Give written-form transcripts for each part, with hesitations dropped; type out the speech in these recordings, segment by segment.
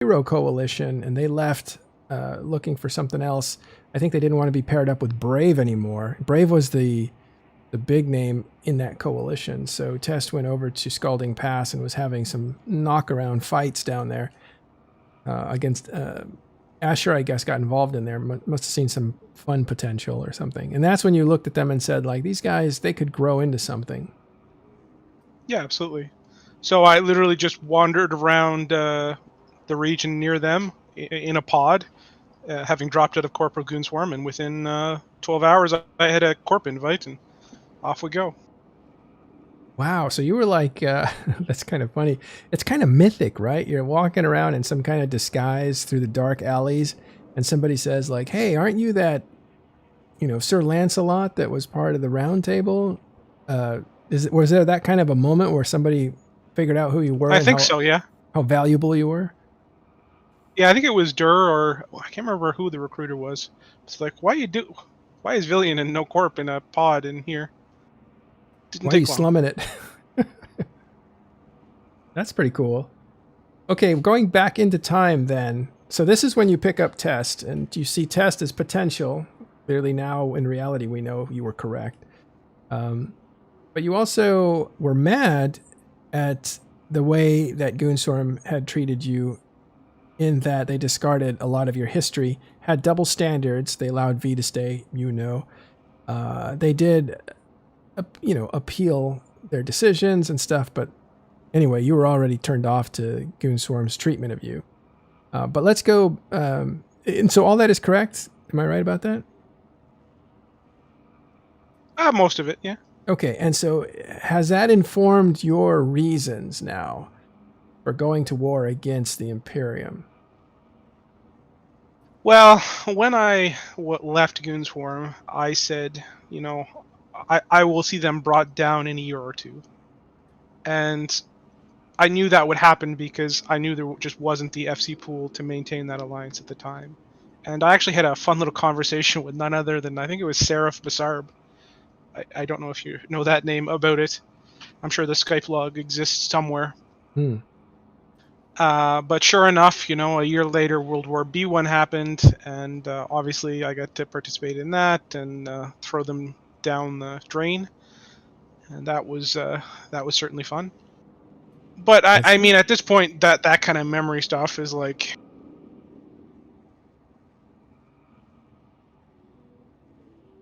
Hero Coalition, and they left looking for something else. I think they didn't want to be paired up with Brave anymore. Brave was the big name in that coalition. So Test went over to Scalding Pass and was having some knock-around fights down there against Asher, I guess, got involved in there. Must have seen some fun potential or something. And that's when you looked at them and said, like, these guys, they could grow into something. Yeah, absolutely. So I literally just wandered around the region near them in a pod, having dropped out of Corporal Goonswarm, and within 12 hours I had a corp invite, and off we go. Wow, so you were like, that's kind of funny. It's kind of mythic, right? You're walking around in some kind of disguise through the dark alleys, and somebody says like, hey, aren't you that, Sir Lancelot that was part of the Round Table? Was there that kind of a moment where somebody figured out who you were? I think so, yeah. How valuable you were? Yeah, I think it was Durr, or I can't remember who the recruiter was. It's like, why is Villian and no corp in a pod in here? Why are you slumming it? That's pretty cool. Okay, going back into time then. So this is when you pick up Test, and you see Test as potential. Clearly now, in reality, we know you were correct. But you also were mad at the way that Goonswarm had treated you, in that they discarded a lot of your history, had double standards. They allowed V to stay, They did, appeal their decisions and stuff. But anyway, you were already turned off to Goonswarm's treatment of you. But let's go. And so all that is correct. Am I right about that? Most of it, yeah. Okay, and so has that informed your reasons now for going to war against the Imperium? Well, when I left Goonswarm, I said, I will see them brought down in a year or two. And I knew that would happen because I knew there just wasn't the FC pool to maintain that alliance at the time. And I actually had a fun little conversation with none other than, I think it was Seraph Basarb. I don't know if you know that name about it. I'm sure the Skype log exists somewhere. But sure enough, a year later, World War B1 happened, and obviously I got to participate in that and throw them down the drain, and that was certainly fun. But I mean, at this point, that kind of memory stuff is like.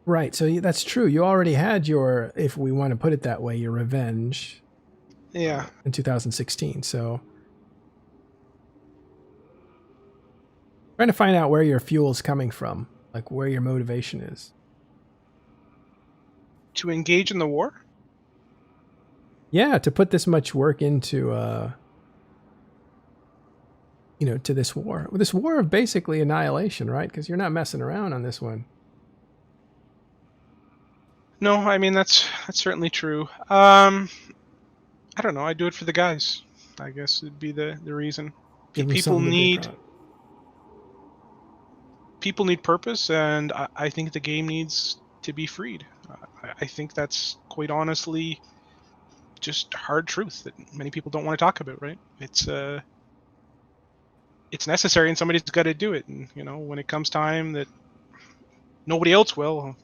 Right, so that's true. You already had your, if we want to put it that way, your revenge. Yeah. In 2016, so. Trying to find out where your fuel's coming from, like where your motivation is. To engage in the war? Yeah, to put this much work into, to this war. This war of basically annihilation, right? Because you're not messing around on this one. No, I mean, that's certainly true. I don't know. I do it for the guys. I guess it'd be the reason. People need purpose, and I think the game needs to be freed. I think that's quite honestly just hard truth that many people don't want to talk about, right? It's necessary, and somebody's got to do it. And when it comes time that nobody else will.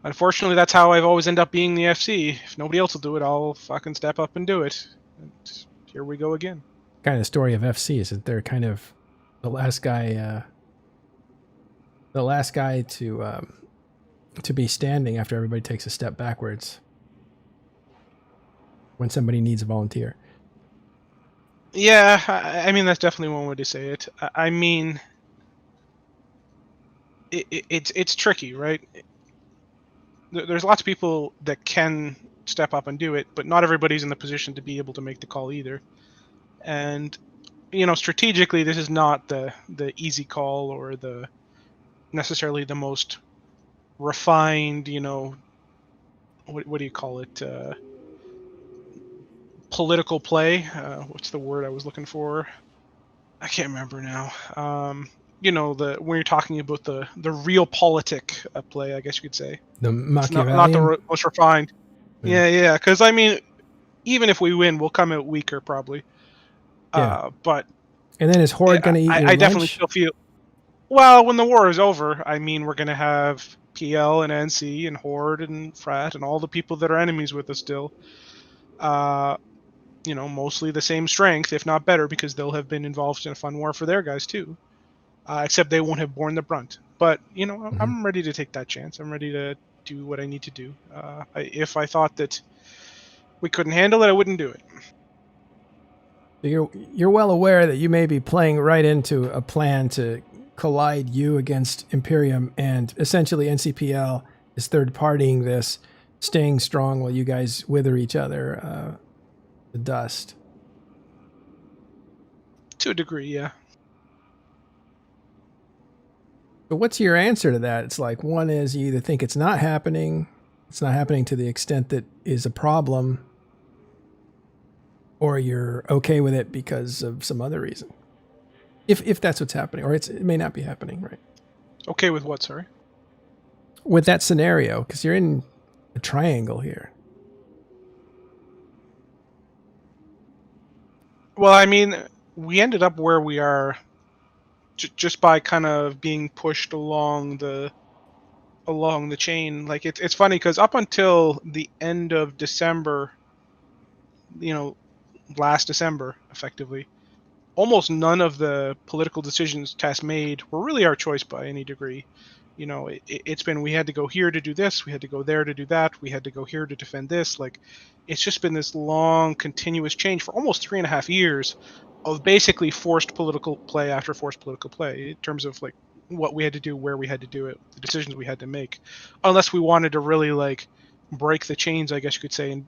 Unfortunately, that's how I've always ended up being the FC. If nobody else will do it, I'll fucking step up and do it. And here we go again. Kind of story of FC is that they're kind of the last guy to be standing after everybody takes a step backwards when somebody needs a volunteer. Yeah, I mean, that's definitely one way to say it. I mean, it's tricky, right? There's lots of people that can step up and do it, but not everybody's in the position to be able to make the call either. And, strategically, this is not the easy call or the necessarily the most refined, what do you call it? Political play. What's the word I was looking for? I can't remember now. When you're talking about the real politic play, I guess you could say. The Machiavellian? Not the most refined. Yeah. Because, I mean, even if we win, we'll come out weaker, probably. Yeah. But And then is Horde going to eat your I definitely lunch? still feel. Well, when the war is over, I mean, we're going to have PL and NC and Horde and Frat and all the people that are enemies with us still. Mostly the same strength, if not better, because they'll have been involved in a fun war for their guys too. Except they won't have borne the brunt. But I'm ready to take that chance. I'm ready to do what I need to do. If I thought that we couldn't handle it, I wouldn't do it. You're well aware that you may be playing right into a plan to collide you against Imperium, and essentially NCPL is third partying this, staying strong while you guys wither each other to dust. To a degree, yeah. So what's your answer to that? It's like, one is you either think it's not happening to the extent that is a problem, or you're okay with it because of some other reason. If that's what's happening, or it may not be happening, right? Okay with what, sorry? With that scenario, because you're in a triangle here. Well, I mean, we ended up where we are just by kind of being pushed along the chain. Like it's funny because up until the end of December, last December, effectively, almost none of the political decisions Tess made were really our choice by any degree. It's been, we had to go here to do this, we had to go there to do that, we had to go here to defend this. Like, it's just been this long, continuous change for almost 3.5 years of basically forced political play after forced political play in terms of like what we had to do, where we had to do it, the decisions we had to make, unless we wanted to really like break the chains, I guess you could say, and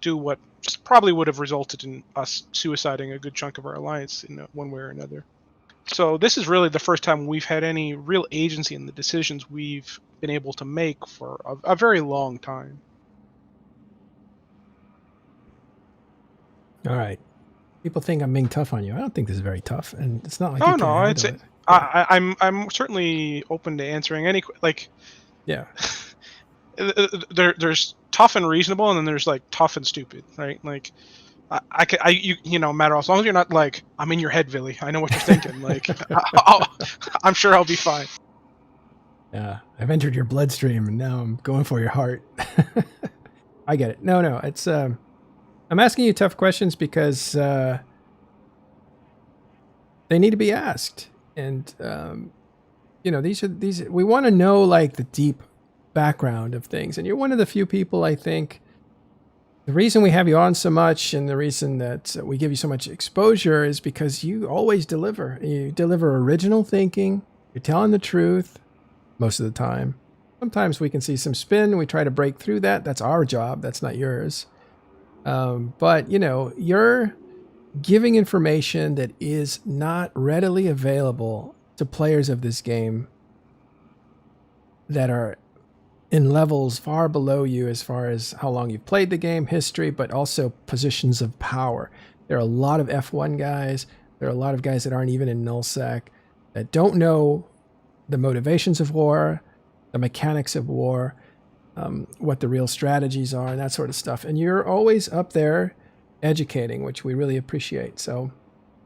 do what probably would have resulted in us suiciding a good chunk of our alliance in one way or another. So this is really the first time we've had any real agency in the decisions we've been able to make for a very long time. All right. People think I'm being tough on you. I don't think this is very tough, and it's not like Oh you no, can't it's handle it. I'm certainly open to answering any like. Yeah. There's tough and reasonable, and then there's like tough and stupid, right? Like matter as long as you're not like, I'm in your head, VIly. I know what you're thinking. Like, I'm sure I'll be fine. Yeah, I've entered your bloodstream, and now I'm going for your heart. I get it. No, it's I'm asking you tough questions because they need to be asked, and these we want to know like the deep background of things, and you're one of the few people, I think. The reason we have you on so much, and the reason that we give you so much exposure, is because you always deliver. You deliver original thinking. You're telling the truth most of the time. Sometimes we can see some spin. We try to break through that. That's our job. That's not yours. But, you're giving information that is not readily available to players of this game that are in levels far below you as far as how long you've played the game, history, but also positions of power. There are a lot of F1 guys. There are a lot of guys that aren't even in nullsec that don't know the motivations of war, the mechanics of war, what the real strategies are, and that sort of stuff. And you're always up there educating, which we really appreciate. So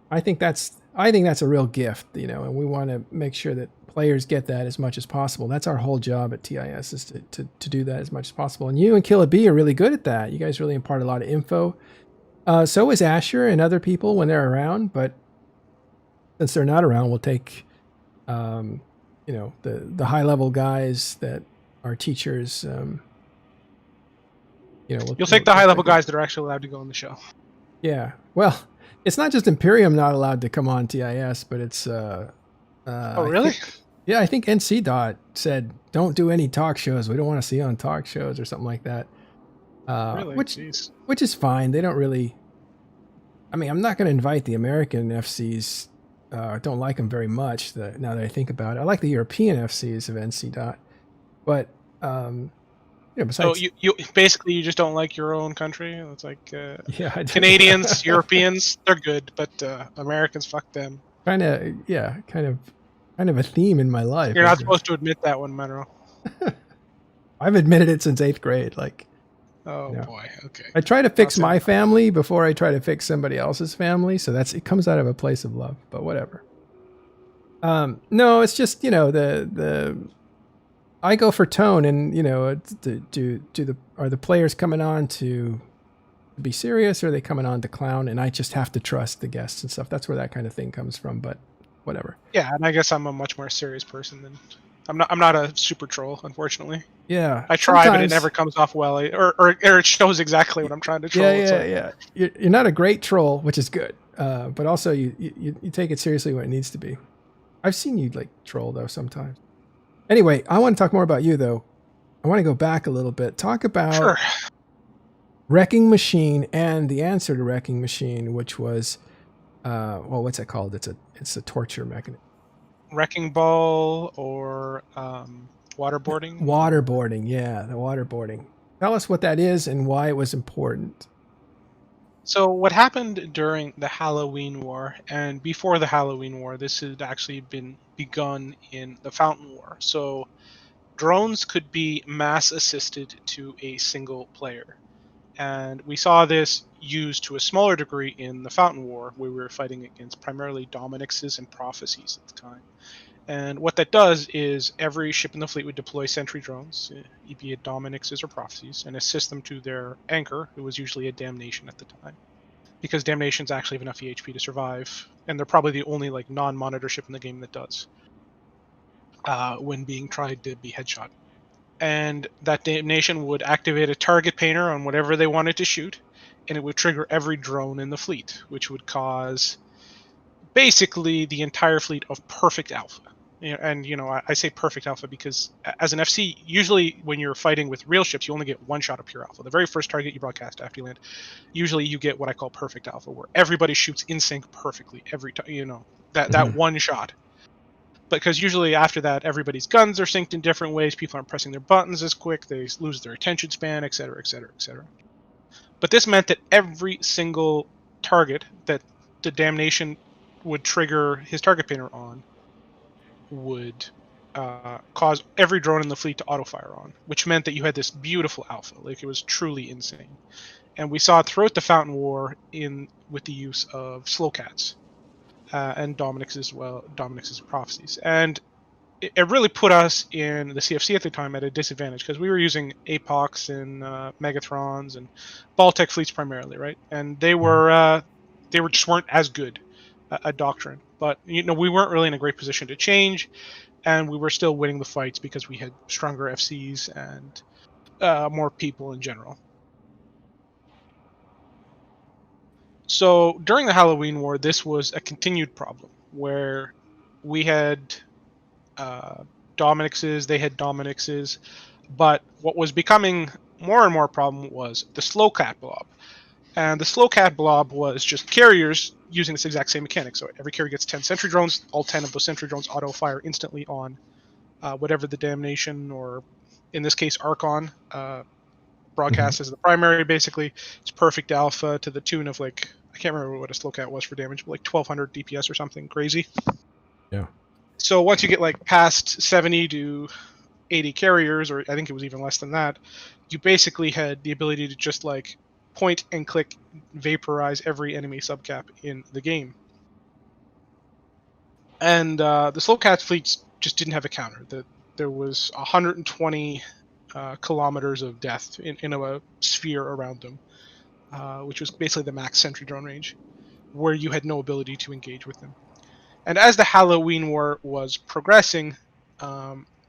I think that's a real gift, and we want to make sure that players get that as much as possible. That's our whole job at TIS, is to do that as much as possible. And you and Kill a Bee are really good at that. You guys really impart a lot of info. So is Asher and other people when they're around, but since they're not around, we'll take the high level guys that are teachers. You'll take the high level guys that are actually allowed to go on the show. Yeah. Well, it's not just Imperium not allowed to come on TIS, but it's oh really? I think NC Dot said don't do any talk shows. We don't want to see you on talk shows or something like that. Really? Which is fine. They don't really. I mean, I'm not going to invite the American FCs. I don't like them very much. Now that I think about it, I like the European FCs of NC Dot, but besides, so you basically you just don't like your own country. It's like Canadians, Europeans, they're good, but Americans, fuck them. Kind of a theme in my life. You're not supposed to admit that one, Monroe. I've admitted it since 8th grade. Like, Oh Yeah. boy. Okay. I try to fix Awesome. my family before I try to fix somebody else's family. So it comes out of a place of love, but whatever. No, it's just, I go for tone, and are the players coming on to be serious, or are they coming on to clown? And I just have to trust the guests and stuff. That's where that kind of thing comes from. But whatever. Yeah, and I guess I'm a much more serious person than I'm not a super troll, unfortunately. Yeah, I try, but it never sometimes. comes off well, or it shows exactly what I'm trying to Yeah, troll. It's yeah, like, yeah. You're not a great troll, which is good. But also you take it seriously when it needs to be. I've seen you like troll though sometimes. Anyway, I want to talk more about you though. I want to go back a little bit. Talk about sure, Wrecking Machine and the answer to Wrecking Machine, which was, well, what's it called? It's a torture mechanism. wrecking ball or waterboarding. Waterboarding, yeah, the waterboarding. Tell us what that is and why it was important. So what happened during the Halloween War and before the Halloween War, this had actually been begun in the Fountain War. So drones could be mass assisted to a single player. And we saw this used to a smaller degree in the Fountain War, where we were fighting against primarily Dominixes and Prophecies at the time. And what that does is every ship in the fleet would deploy sentry drones, be it Dominixes or Prophecies, and assist them to their anchor, who was usually a Damnation at the time. Because Damnations actually have enough EHP to survive, and they're probably the only like non-monitor ship in the game that does, when being tried to be headshot. And that Damnation would activate a target painter on whatever they wanted to shoot, and it would trigger every drone in the fleet, which would cause basically the entire fleet of perfect alpha. And I say perfect alpha because as an FC, usually when you're fighting with real ships, you only get one shot of pure alpha. The very first target you broadcast after you land, usually you get what I call perfect alpha, where everybody shoots in sync perfectly every time. That one shot. Because usually after that, everybody's guns are synced in different ways. People aren't pressing their buttons as quick. They lose their attention span, et cetera, et cetera, et cetera. But this meant that every single target that the Damnation would trigger his target painter on would cause every drone in the fleet to auto fire on, which meant that you had this beautiful alpha. Like, it was truly insane. And we saw it throughout the Fountain War with the use of slow cats and Dominix as well, Dominix's prophecies. And it really put us in the CFC at the time at a disadvantage because we were using Apox and Megathrons and Baltec fleets primarily, right? And they just weren't as good at Doctrine. But we weren't really in a great position to change, and we were still winning the fights because we had stronger FCs and more people in general. So during the Halloween War, this was a continued problem where we had Dominixes, they had Dominixes, but what was becoming more and more a problem was the slow cat blob. And the slow cat blob was just carriers using this exact same mechanic. So every carrier gets 10 sentry drones. All 10 of those sentry drones auto fire instantly on whatever the Damnation, or in this case Archon, broadcast as the primary. Basically, it's perfect alpha to the tune of like, I can't remember what a slow cat was for damage, but like 1200 DPS or something crazy. Yeah. So once you get like past 70 to 80 carriers, or I think it was even less than that, you basically had the ability to just like point and click vaporize every enemy subcap in the game. And the slow cat fleets just didn't have a counter. There was 120 kilometers of death in a sphere around them, which was basically the max sentry drone range, where you had no ability to engage with them. And as the Halloween War was progressing,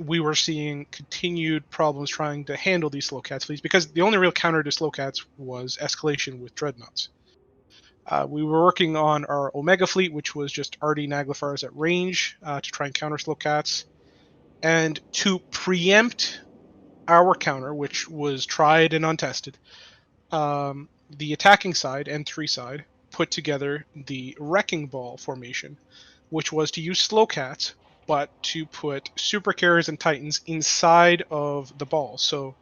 we were seeing continued problems trying to handle these slow cats fleets, because the only real counter to slow cats was escalation with Dreadnoughts. We were working on our Omega fleet, which was just RD Naglifars at range to try and counter slow cats. And to preempt our counter, which was tried and untested, the attacking side, N3 side, put together the Wrecking Ball formation, which was to use slow cats, but to put super carriers and titans inside of the ball. So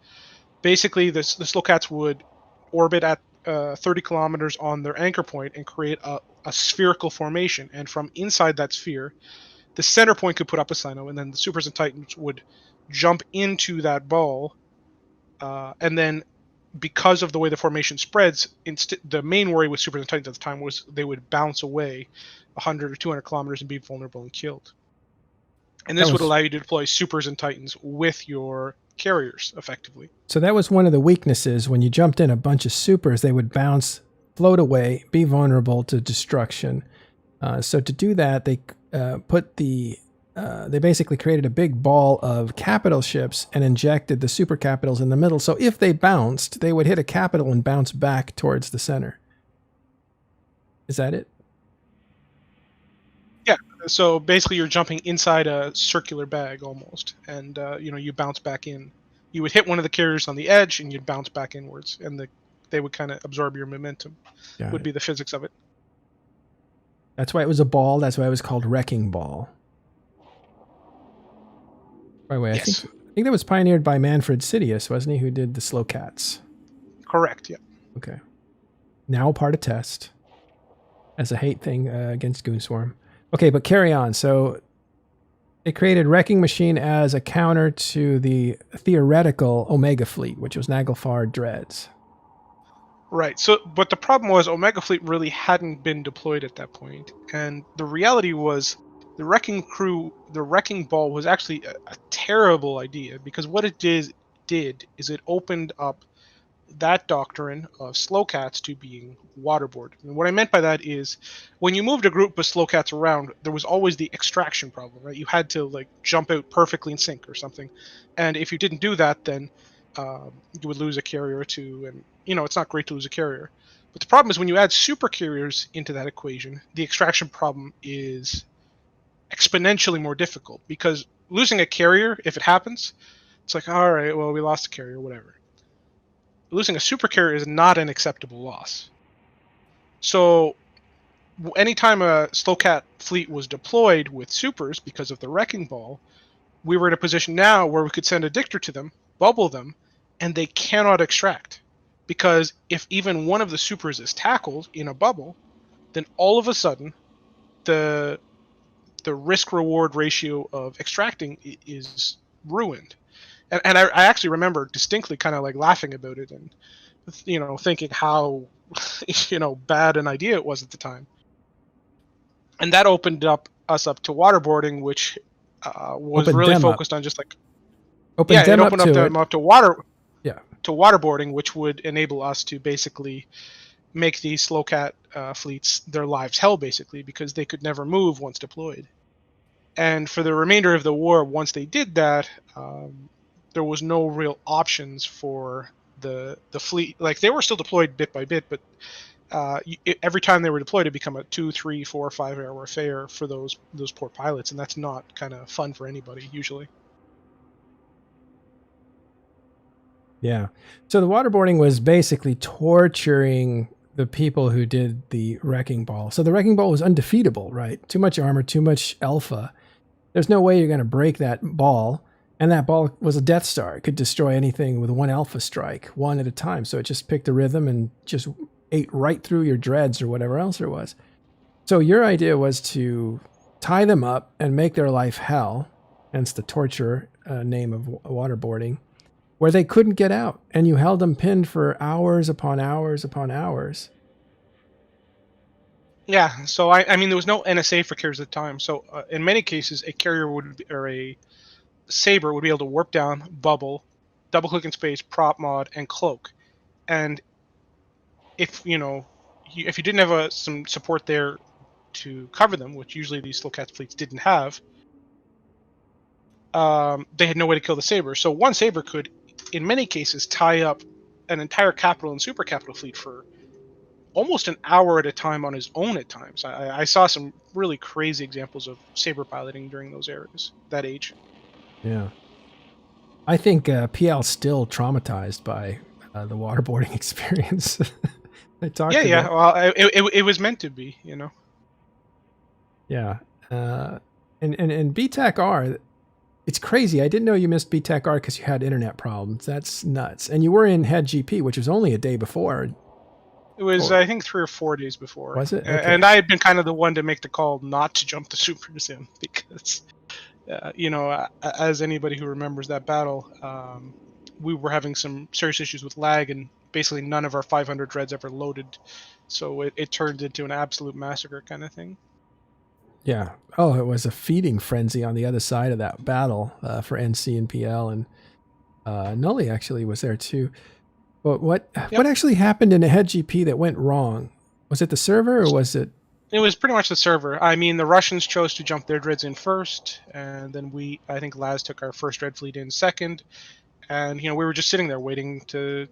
basically, the slow cats would orbit at 30 kilometers on their anchor point and create a spherical formation. And from inside that sphere, the center point could put up a Sino, and then the supers and titans would jump into that ball, and then because of the way the formation spreads, the main worry with Supers and Titans at the time was they would bounce away 100 or 200 kilometers and be vulnerable and killed. And this would allow you to deploy Supers and Titans with your carriers, effectively. So that was one of the weaknesses. When you jumped in a bunch of Supers, they would bounce, float away, be vulnerable to destruction. So to do that, they they basically created a big ball of capital ships and injected the super capitals in the middle. So if they bounced, they would hit a capital and bounce back towards the center. Is that it? Yeah. So basically, you're jumping inside a circular bag almost, and you bounce back in. You would hit one of the carriers on the edge, and you'd bounce back inwards, and they would kind of absorb your momentum. Would be the physics of it. That's why it was a ball. That's why it was called Wrecking Ball. By the way, yes. I think that was pioneered by Manfred Sidious, wasn't he, who did the Slow Cats? Correct, yeah. Okay. Now part of Test as a hate thing against Goonswarm. Okay, but carry on. So it created Wrecking Machine as a counter to the theoretical Omega Fleet, which was Naglfar Dreads. Right. So, but the problem was Omega Fleet really hadn't been deployed at that point, and the reality was the Wrecking Ball was actually a terrible idea, because what it did is it opened up that doctrine of slow cats to being waterboard. And what I meant by that is, when you moved a group of slow cats around, there was always the extraction problem, right? You had to jump out perfectly in sync or something, and if you didn't do that, then you would lose a carrier or two, and it's not great to lose a carrier. But the problem is, when you add super carriers into that equation, the extraction problem is exponentially more difficult, because losing a carrier, if it happens, it's like, all right, well, we lost a carrier, whatever. Losing a super carrier is not an acceptable loss. So anytime a Slowcat fleet was deployed with supers because of the Wrecking Ball, we were in a position now where we could send a Dictor to them, bubble them, and they cannot extract. Because if even one of the supers is tackled in a bubble, then all of a sudden the risk-reward ratio of extracting is ruined. And I actually remember distinctly kind of laughing about it, and thinking how bad an idea it was at the time. And that opened us up to waterboarding, which was really focused on just opened them up to water. Yeah. To waterboarding, which would enable us to basically make these Slowcat fleets their lives hell, basically, because they could never move once deployed. And for the remainder of the war, once they did that, there was no real options for the fleet. They were still deployed bit by bit, but every time they were deployed, it became a 2, 3, 4, 5 hour affair for those poor pilots, and that's not kind of fun for anybody usually. Yeah. So the waterboarding was basically torturing the people who did the Wrecking Ball. So the Wrecking Ball was undefeatable, right? Too much armor, too much alpha. There's no way you're going to break that ball. And that ball was a Death Star. It could destroy anything with one alpha strike, one at a time. So it just picked a rhythm and just ate right through your dreads or whatever else there was. So your idea was to tie them up and make their life hell, hence the torture name of waterboarding, where they couldn't get out, and you held them pinned for hours upon hours upon hours. Yeah, so I mean, there was no NSA for carriers at the time. So in many cases, a carrier or a saber would be able to warp down, bubble, double click in space, prop mod, and cloak. And if if you didn't have some support there to cover them, which usually these Slowcat fleets didn't have, they had no way to kill the saber. So one saber could, in many cases, tie up an entire capital and super capital fleet for almost an hour at a time on his own at times. I saw some really crazy examples of saber piloting during those eras, that age. Yeah. I think PL's still traumatized by the waterboarding experience. I talked to them. Well, it was meant to be, Yeah. And BTAC-R, it's crazy. I didn't know you missed BTAC-R because you had internet problems. That's nuts. And you were in Head GP, which was only a day before. It was, I think, 3 or 4 days before. Was it? Okay. And I had been kind of the one to make the call not to jump the supers in because, as anybody who remembers that battle, we were having some serious issues with lag and basically none of our 500 dreads ever loaded, so it turned into an absolute massacre kind of thing. Yeah. Oh, it was a feeding frenzy on the other side of that battle for NC and PL, and Nully actually was there too. But what actually happened in the head GP that went wrong? Was it the server or was it? It was pretty much the server. I mean, the Russians chose to jump their dreads in first, and then I think Laz took our first dread fleet in second, and we were just sitting there waiting to,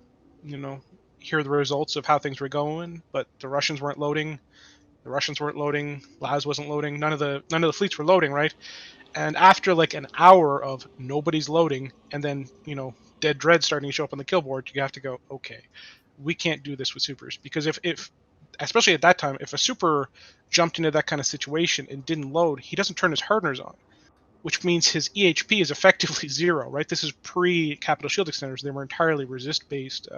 hear the results of how things were going. But the Russians weren't loading. The Russians weren't loading. Laz wasn't loading. None of the fleets were loading, right? And after like an hour of nobody's loading, and then dead dreads starting to show up on the kill board, you have to go, okay, we can't do this with supers, because if especially at that time, if a super jumped into that kind of situation and didn't load, he doesn't turn his hardeners on, which means his EHP is effectively 0, right? This is pre-capital shield extenders. They were entirely resist-based.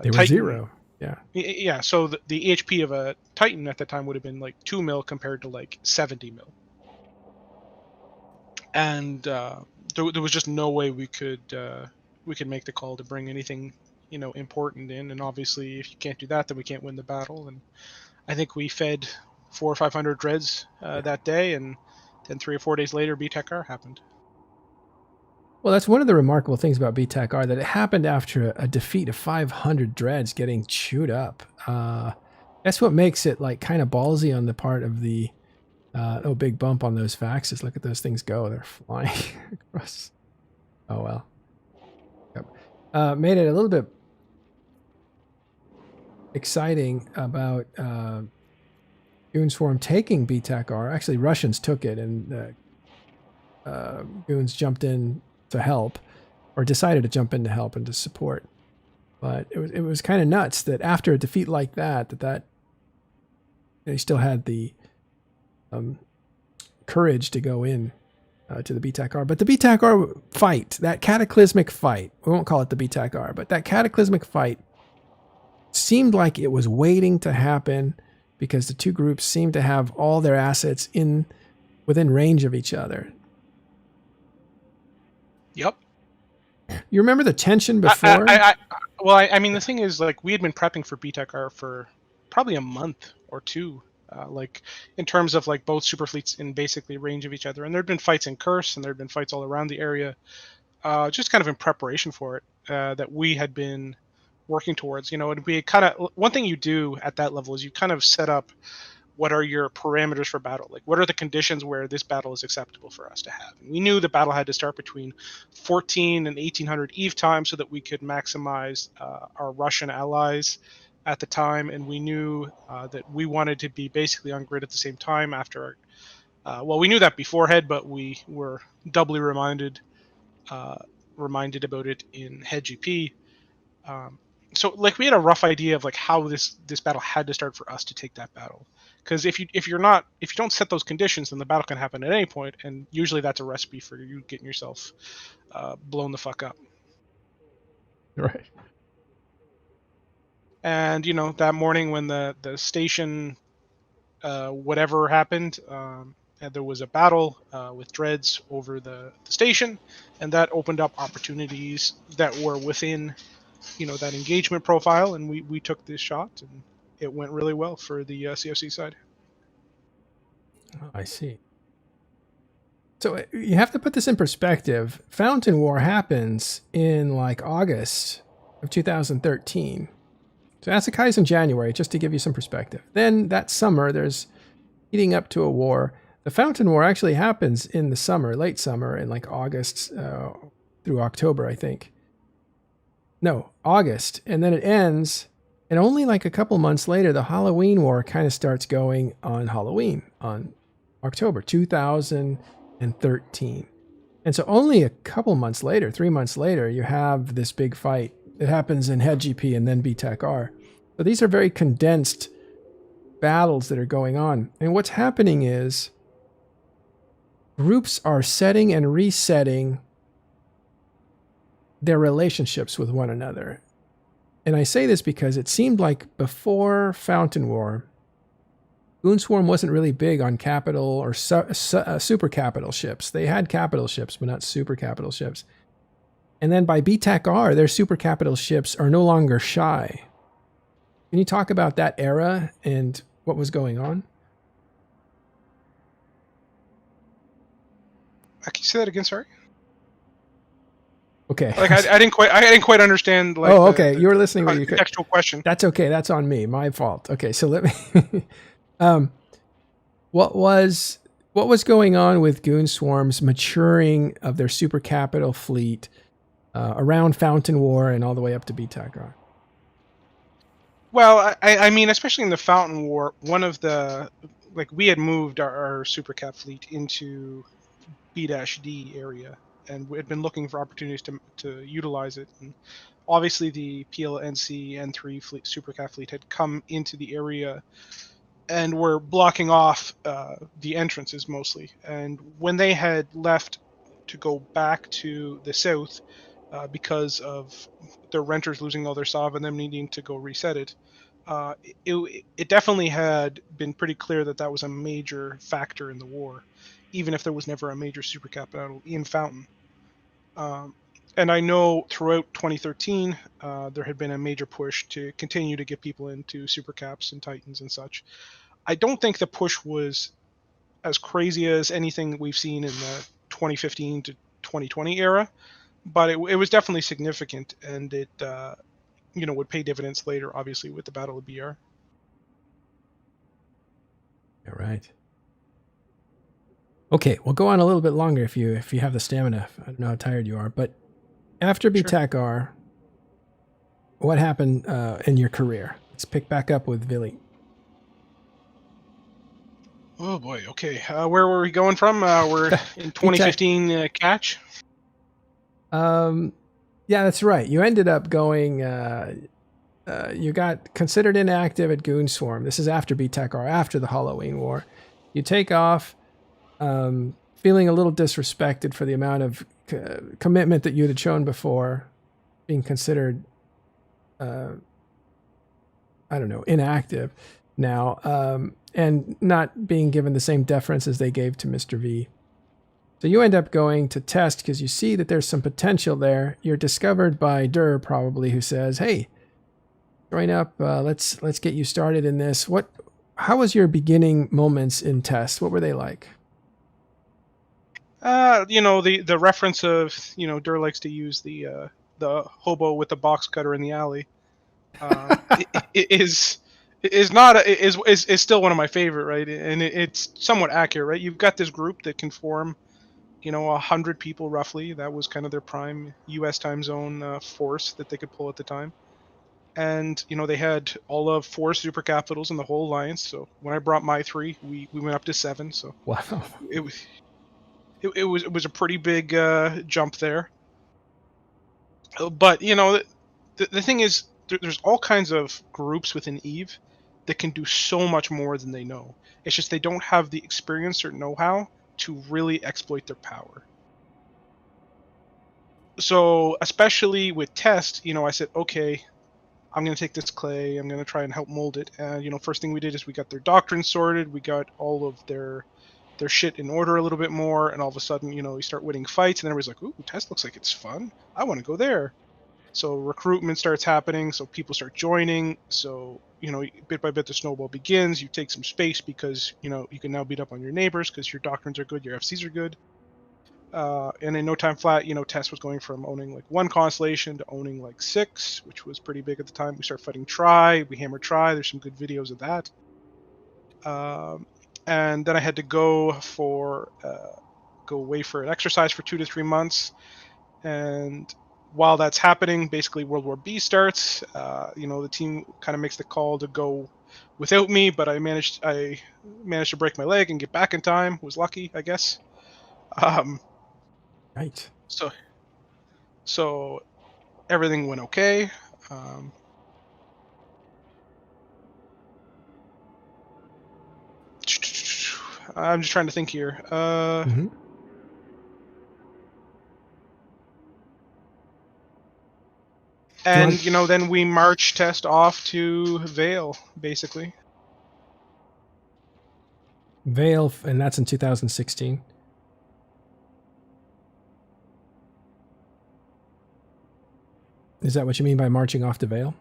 They were 0. Yeah. Yeah, so the EHP of a Titan at the time would have been like 2 mil compared to like 70 mil. And there was just no way we could make the call to bring anything important in, and obviously if you can't do that, then we can't win the battle. And I think we fed 400 or 500 dreads that day, and then 3 or 4 days later BTEC-R happened. Well, that's one of the remarkable things about BTEC-R, that it happened after a defeat of 500 dreads getting chewed up. That's what makes it like kind of ballsy on the part of the big bump on those faxes. Look at those things go. They're flying across. Oh well. Yep. Made it a little bit exciting about Goonswarm taking BTEC-R. Actually, Russians took it, and Goons jumped in to help, or decided to jump in to help and to support. But it was kind of nuts that after a defeat like that they still had the courage to go in to the BTEC-R. But the BTEC-R fight, that Cataclysmic fight, we won't call it the BTEC-R, but that Cataclysmic fight seemed like it was waiting to happen, because the two groups seemed to have all their assets within range of each other. Yep. You remember the tension before? I mean, the thing is, like, we had been prepping for BTEC-R for probably a month or two, like in terms of like both super fleets in basically range of each other. And there'd been fights in Curse, and there'd been fights all around the area, just kind of in preparation for it, that we had been working towards. And we kind of, one thing you do at that level is you kind of set up what are your parameters for battle, like what are the conditions where this battle is acceptable for us to have. And we knew the battle had to start between 14 and 1800 eve time so that we could maximize our Russian allies at the time, and we knew that we wanted to be basically on grid at the same time after we knew that beforehand, but we were doubly reminded about it in head GP. So like we had a rough idea of like how this battle had to start for us to take that battle, because if you don't set those conditions, then the battle can happen at any point, and usually that's a recipe for you getting yourself blown the fuck up. Right. And that morning when the station whatever happened, and there was a battle with dreads over the station, and that opened up opportunities that were within that engagement profile, and we took this shot, and it went really well for the CFC side. Oh, I see. So you have to put this in perspective. Fountain War happens in like August of 2013. So Asakai's in January, just to give you some perspective. Then that summer, there's leading up to a war. The Fountain War actually happens in the summer, late summer, in like August through October, I think. No, August. And then it ends, and only like a couple months later, the Halloween War kind of starts going on Halloween, on October 2013. And so only a couple months later, 3 months later, you have this big fight. It happens in Head GP and then BTEC-R. So these are very condensed battles that are going on. And what's happening is groups are setting and resetting their relationships with one another. And I say this because it seemed like before Fountain War, Goonswarm wasn't really big on capital or super capital ships. They had capital ships, but not super capital ships. And then by BTAC-R, their super capital ships are no longer shy. Can you talk about that era and what was going on? Can you say that again? Sorry. Okay. Like I didn't quite understand. Like oh, okay. You were listening, but you could. Contextual question. That's okay. That's on me. My fault. Okay, so let me. What was going on with Goonswarm's maturing of their super capital fleet around Fountain War and all the way up to BTAC-R? Well, I mean, especially in the Fountain War, one of the we had moved our Supercap fleet into B-D area, and we had been looking for opportunities to utilize it. And obviously, the PLNC N3 fleet, Supercap fleet, had come into the area and were blocking off the entrances mostly. And when they had left to go back to the south because of their renters losing all their SOV and them needing to go reset it, it definitely had been pretty clear that that was a major factor in the war, even if there was never a major supercap battle in Fountain. And I know throughout 2013, there had been a major push to continue to get people into supercaps and Titans and such. I don't think the push was as crazy as anything we've seen in the 2015 to 2020 era, but it was definitely significant, and it would pay dividends later, obviously, with the Battle of BR. All right. Okay, we'll go on a little bit longer if you have the stamina. I don't know how tired you are, but after BTAC-R, what happened in your career? Let's pick back up with VIly. Oh boy. Okay. Where were we going from? We're in 2015 catch. Yeah, that's right. You ended up going. You got considered inactive at Goonswarm. This is after BTAC-R, after the Halloween War. You take off, feeling a little disrespected for the amount of commitment that you had shown before, being considered, I don't know, inactive now, and not being given the same deference as they gave to Mr. V. So you end up going to test because you see that there's some potential there. You're discovered by Durr, probably, who says, "Hey, join up. Let's get you started in this." How was your beginning moments in test? What were they like? The reference of Durr likes to use the hobo with the box cutter in the alley. Is still one of my favorite, right? And it's somewhat accurate, right? You've got this group that can form 100 people roughly. That was kind of their prime U.S. time zone force that they could pull at the time. And they had all of 4 super capitals in the whole alliance. So when I brought my 3, we went up to 7. So wow, it was a pretty big jump there. But the thing is, there's all kinds of groups within Eve that can do so much more than they know. It's just they don't have the experience or know-how to really exploit their power. So especially with test, I said, okay, I'm going to take this clay, I'm going to try and help mold it. And first thing we did is we got their doctrines sorted, we got all of their shit in order a little bit more, and all of a sudden, we start winning fights, and everybody's like, ooh, test looks like it's fun. I want to go there. So recruitment starts happening, so people start joining. So, bit by bit the snowball begins. You take some space because, you can now beat up on your neighbors because your doctrines are good, your FCs are good. And in no time flat, Test was going from owning like 1 constellation to owning like 6, which was pretty big at the time. We start fighting Tri, we hammer Tri. There's some good videos of that. And then I had to go away for an exercise for 2 to 3 months. And while that's happening, basically World War B starts. The team kind of makes the call to go without me, but I managed to break my leg and get back in time. Was lucky, I guess. Right. So everything went okay. I'm just trying to think here. And then we march test off to VIly, basically. VIly, and that's in 2016. Is that what you mean by marching off the Veil?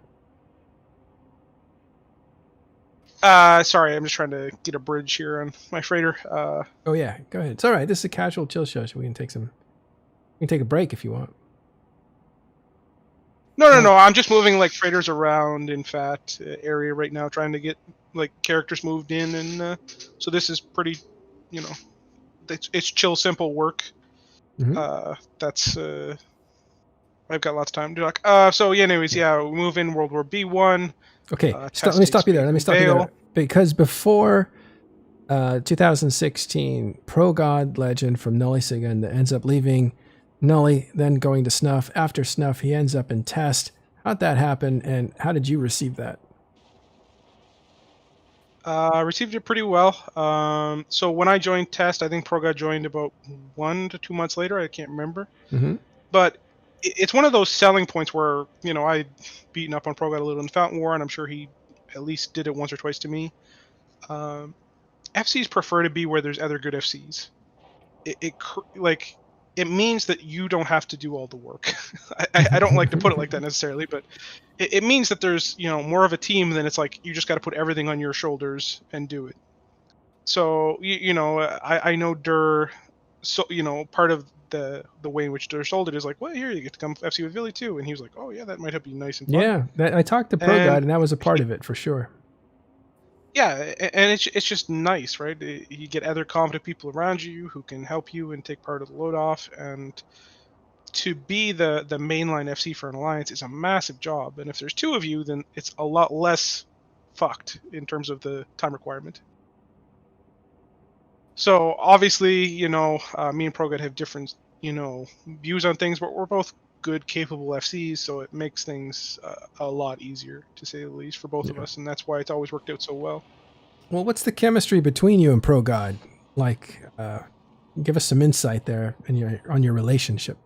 Sorry, I'm just trying to get a bridge here on my freighter. Oh yeah, go ahead. It's all right. This is a casual chill show. So we can take a break if you want. No. I'm just moving like freighters around in Fat area right now, trying to get like characters moved in, and so this is pretty, it's chill, simple work. That's I've got lots of time to talk. So yeah, anyways, yeah, we move in World War B1. Okay, let me stop you there. Because before 2016, Pro God Legend from Nully Sigund ends up leaving Nully, then going to Snuff. After Snuff, he ends up in Test. How'd that happen, and how did you receive that? I received it pretty well. So when I joined Test, I think Pro God joined about 1 to 2 months later. I can't remember. But it's one of those selling points where, I'd beaten up on Pro God a little in Fountain War, and I'm sure he at least did it once or twice to me. FCs prefer to be where there's other good FCs. It means that you don't have to do all the work. I don't like to put it like that necessarily, but it means that there's more of a team than it's like you just got to put everything on your shoulders and do it. So I know Dur, so part of the way in which Dur sold it is like, well, here you get to come FC with VIly too, and he was like, oh yeah, that might be nice and fun. Yeah, I talked to Pro God, and that was a part of it for sure. Yeah, and it's just nice, right? You get other competent people around you who can help you and take part of the load off, and to be the mainline FC for an alliance is a massive job. And if there's 2 of you, then it's a lot less fucked in terms of the time requirement. So obviously, me and ProGod have different, views on things, but we're both good, capable FCs, so it makes things a lot easier, to say the least, for both of us, and that's why it's always worked out so well. Well, what's the chemistry between you and Pro God? Like, give us some insight there on your relationship.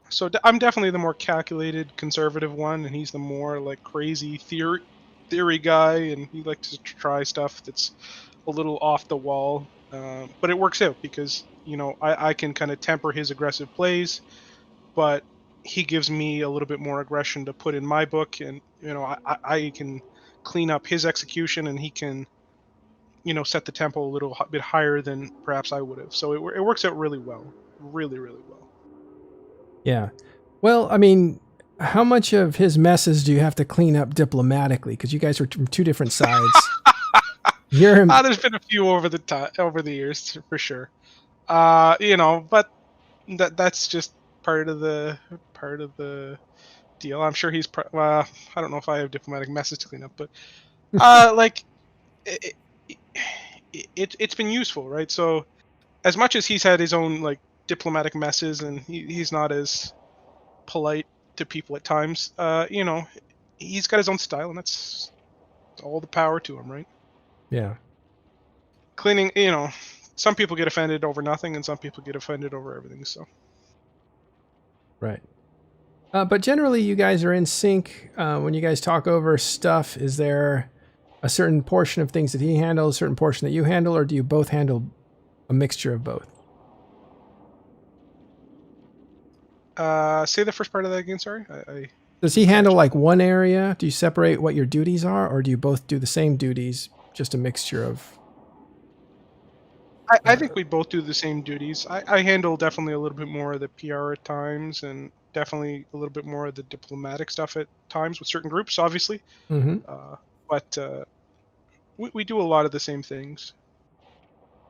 So I'm definitely the more calculated, conservative one, and he's the more like crazy theory guy, and he likes to try stuff that's a little off the wall, but it works out because I can kind of temper his aggressive plays, but he gives me a little bit more aggression to put in my book, and I can clean up his execution, and he can set the tempo a little bit higher than perhaps I would have. So it works out really well, really well. Yeah, well, I mean, how much of his messes do you have to clean up diplomatically? Because you guys are from 2 different sides. There's been a few over the years for sure. But that's just part of the deal. I'm sure he's I don't know if I have diplomatic messes to clean up, but it's been useful, right? So as much as he's had his own like diplomatic messes, and he's not as polite to people at times, he's got his own style, and that's all the power to him, right? Yeah. Cleaning, some people get offended over nothing, and some people get offended over everything. So. Right. But generally, you guys are in sync. When you guys talk over stuff, is there a certain portion of things that he handles, a certain portion that you handle, or do you both handle a mixture of both? Say the first part of that again, sorry. Does he handle like one area? Do you separate what your duties are, or do you both do the same duties, just a mixture of... I think we both do the same duties. I handle definitely a little bit more of the PR at times, and definitely a little bit more of the diplomatic stuff at times with certain groups, obviously. But we do a lot of the same things.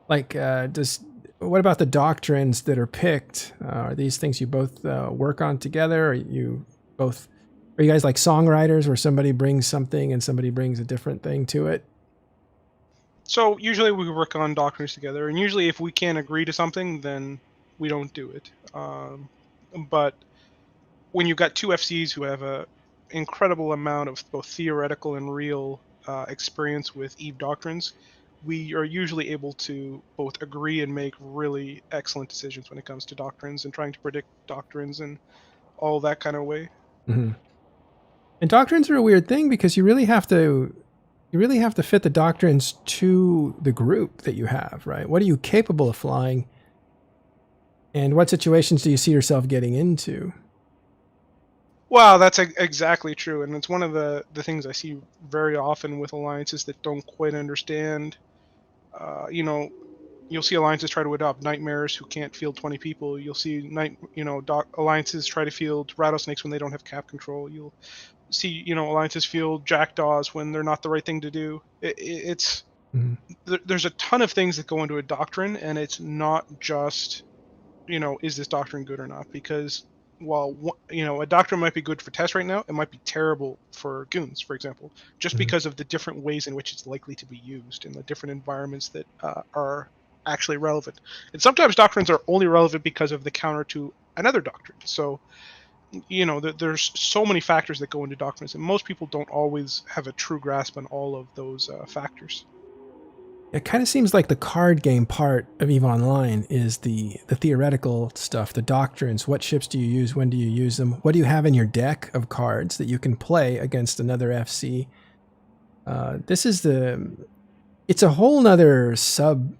Like, what about the doctrines that are picked? Are these things you both work on together? Are you guys like songwriters where somebody brings something and somebody brings a different thing to it? So usually we work on doctrines together, and usually if we can't agree to something, then we don't do it. But when you've got 2 FCs who have a incredible amount of both theoretical and real experience with EVE doctrines, we are usually able to both agree and make really excellent decisions when it comes to doctrines and trying to predict doctrines and all that kind of way. Mm-hmm. And doctrines are a weird thing because you really have to fit the doctrines to the group that you have, right? What are you capable of flying? And what situations do you see yourself getting into? Well, that's exactly true, and it's one of the things I see very often with alliances that don't quite understand. You know, you'll see alliances try to adopt nightmares who can't field 20 people. You'll see alliances try to field rattlesnakes when they don't have cap control. You'll see alliances field jackdaws when they're not the right thing to do. It's Mhm. there's a ton of things that go into a doctrine, and it's not just is this doctrine good or not? Because while a doctrine might be good for tests right now, it might be terrible for goons, for example, just Mhm. because of the different ways in which it's likely to be used and the different environments that are actually relevant. And sometimes doctrines are only relevant because of the counter to another doctrine. So there's so many factors that go into doctrines, and most people don't always have a true grasp on all of those factors. It kind of seems like the card game part of EVE Online is the theoretical stuff, the doctrines. What ships do you use? When do you use them? What do you have in your deck of cards that you can play against another FC? It's a whole nother sub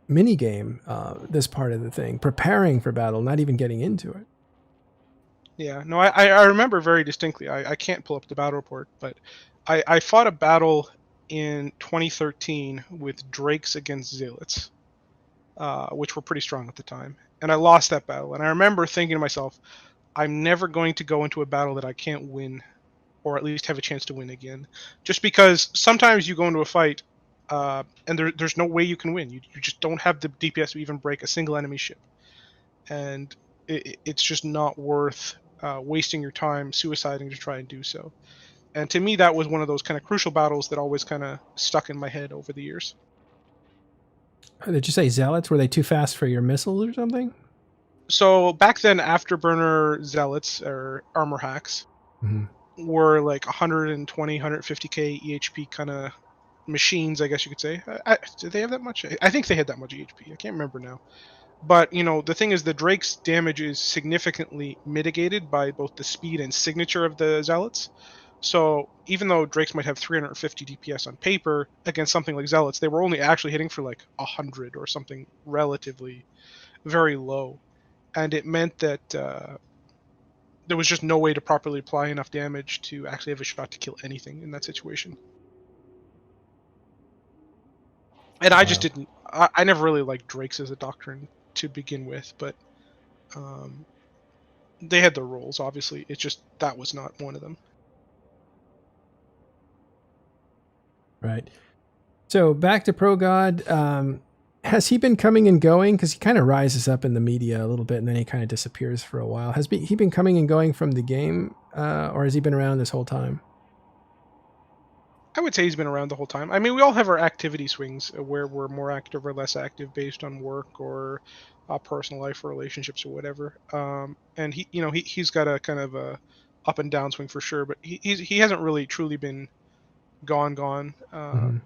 mini game. This part of the thing, preparing for battle, not even getting into it. Yeah, no, I remember very distinctly. I can't pull up the battle report, but I fought a battle in 2013 with Drakes against Zealots, which were pretty strong at the time. And I lost that battle. And I remember thinking to myself, I'm never going to go into a battle that I can't win, or at least have a chance to win again. Just because sometimes you go into a fight, and there's no way you can win. You just don't have the DPS to even break a single enemy ship. And it's just not worth wasting your time suiciding to try and do so. And to me, that was one of those kind of crucial battles that always kind of stuck in my head over the years. Did you say zealots? Were they too fast for your missiles or something? So back then, afterburner zealots or armor hacks Mm-hmm. were like 120, 150k EHP kind of machines, I guess you could say. Did they have that much? I think they had that much EHP. I can't remember now. But the thing is, the Drake's damage is significantly mitigated by both the speed and signature of the Zealots. So even though Drakes might have 350 DPS on paper against something like Zealots, they were only actually hitting for like 100 or something relatively very low. And it meant that there was just no way to properly apply enough damage to actually have a shot to kill anything in that situation. And I just Wow. didn't. I never really liked Drakes as a doctrine to begin with, but um, they had their roles, obviously. It's just that was not one of them. Right. So back to Pro God. Has he been coming and going? Because he kind of rises up in the media a little bit, and then he kind of disappears for a while. He been coming and going from the game, or has he been around this whole time? I would say he's been around the whole time. I mean, we all have our activity swings where we're more active or less active based on work or personal life or relationships or whatever. And he's got a kind of a up and down swing for sure, but he hasn't really truly been gone Mm-hmm.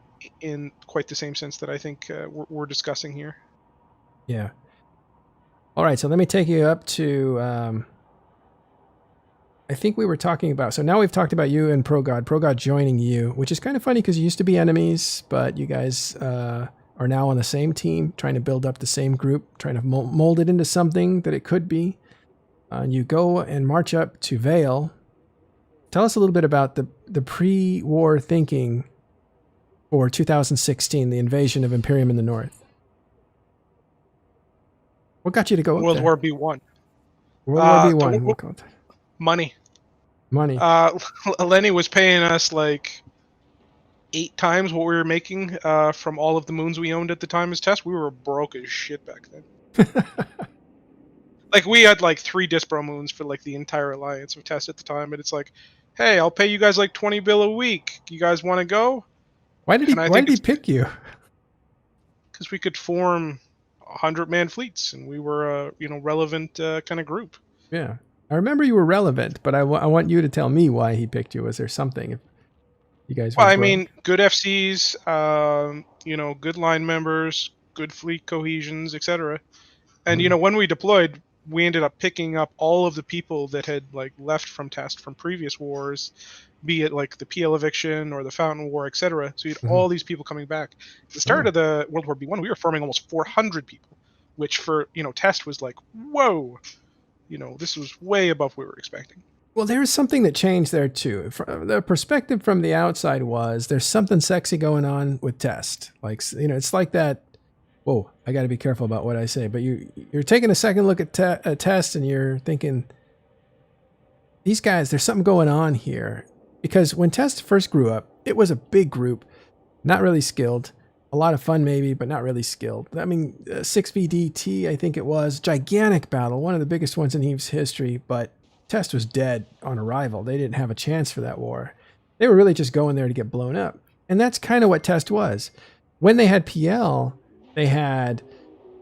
in quite the same sense that I think we're discussing here. Yeah. All right. So let me take you up to. I think we were talking about. So now we've talked about you and Pro God joining you, which is kind of funny because you used to be enemies, but you guys are now on the same team, trying to build up the same group, trying to mold it into something that it could be. You go and march up to Vale. Tell us a little bit about the pre-war thinking for 2016, the invasion of Imperium in the North. What got you to go up World there? War B1. World War B1. The We'll call it. money. Money. Lenny was paying us like 8 times what we were making from all of the moons we owned at the time as test. We were broke as shit back then. Like we had like 3 Dispro moons for like the entire alliance of test at the time, and it's like, hey, I'll pay you guys like 20 bill a week. You guys want to go? Why did he? And I Why think did he it's pick you? because we could form 100-man fleets, and we were a relevant kind of group. Yeah, I remember you were relevant, but I want you to tell me why he picked you. Was there something? If you guys were Well, I broke. mean, good FCs, good line members, good fleet cohesions, etc. And Mhm. when we deployed, we ended up picking up all of the people that had like left from test from previous wars, be it like the PL eviction or the Fountain War, etc. So you had Mhm. all these people coming back. At the start Oh, of the World War B1, we were forming almost 400 people, which for test was like, whoa, this was way above what we were expecting. Well, there's something that changed there too. The perspective from the outside was there's something sexy going on with Test. Like, it's like that. Whoa, I got to be careful about what I say. But you're taking a second look at Test and you're thinking, these guys, there's something going on here. Because when Test first grew up, it was a big group, not really skilled. A lot of fun maybe, but not really skilled. I mean, 6VDT, I think it was. Gigantic battle, one of the biggest ones in EVE's history, but Test was dead on arrival. They didn't have a chance for that war. They were really just going there to get blown up. And that's kind of what Test was. When they had PL, they had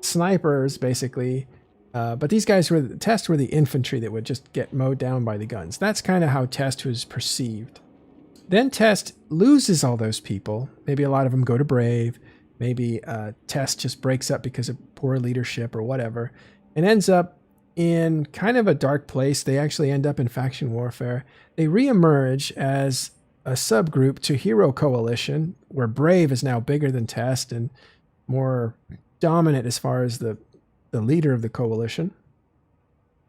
snipers, basically. But these guys Test were the infantry that would just get mowed down by the guns. That's kind of how Test was perceived. Then Test loses all those people. Maybe a lot of them go to Brave. Maybe Test just breaks up because of poor leadership or whatever. And ends up in kind of a dark place. They actually end up in faction warfare. They reemerge as a subgroup to Hero Coalition, where Brave is now bigger than Test and more dominant as far as the leader of the coalition.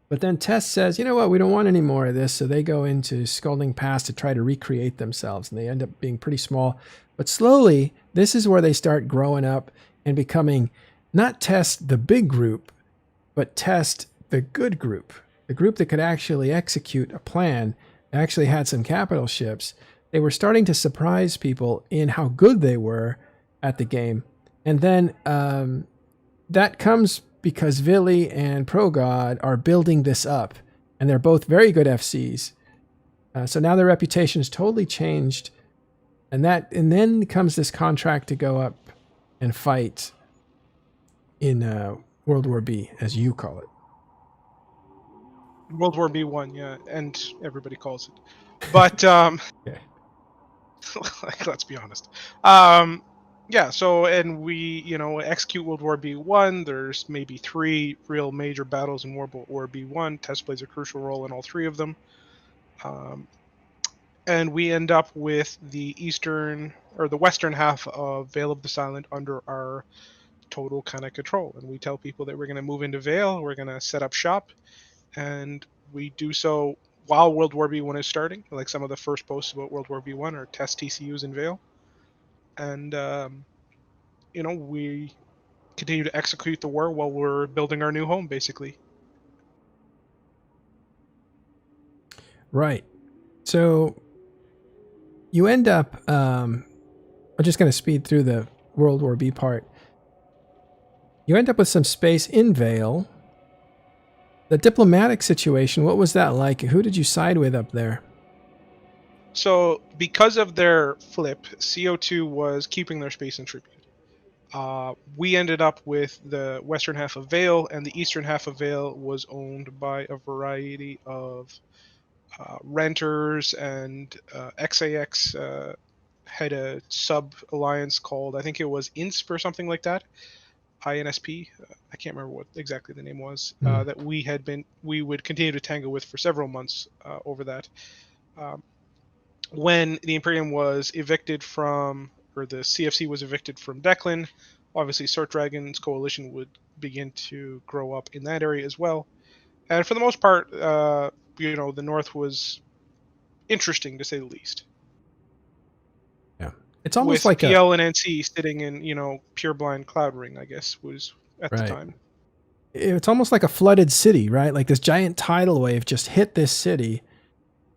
But then Test says, you know what, we don't want any more of this. So they go into Scalding Pass to try to recreate themselves. And they end up being pretty small. But slowly, this is where they start growing up and becoming not Test the big group, but Test the good group. The group that could actually execute a plan, actually had some capital ships. They were starting to surprise people in how good they were at the game. And then that comes because VIly and ProGod are building this up, and they're both very good FCs. So now their reputation is totally changed, and then comes this contract to go up and fight in World War B, as you call it. World War B1, yeah, and everybody calls it. But Okay. like, let's be honest. Yeah, so, and we, execute World War B1. There's maybe 3 real major battles in World War B1. Test plays a crucial role in all 3 of them. And we end up with the western half of Vale of the Silent under our total kind of control. And we tell people that we're going to move into Vale, we're going to set up shop, and we do so while World War B1 is starting. Like, some of the first posts about World War B1 are Test TCUs in Vale. And, we continue to execute the war while we're building our new home, basically. Right. So you end up, I'm just going to speed through the World War B part. You end up with some space in Vale. The diplomatic situation, what was that like? Who did you side with up there? So, because of their flip, CO2 was keeping their space in tribute. We ended up with the western half of Vale, and the eastern half of Vale was owned by a variety of renters, and XIX had a sub-alliance called, I think it was INSP or something like that. INSP, I can't remember what exactly the name was, that we would continue to tango with for several months over that. When the Imperium was evicted from, or the CFC was evicted from Declan, obviously Sword Dragon's coalition would begin to grow up in that area as well. And for the most part, the North was interesting, to say the least. Yeah. It's almost with like PL and NC sitting in, pure blind Cloud Ring, I guess, was at the time. It's almost like a flooded city, right? Like this giant tidal wave just hit this city.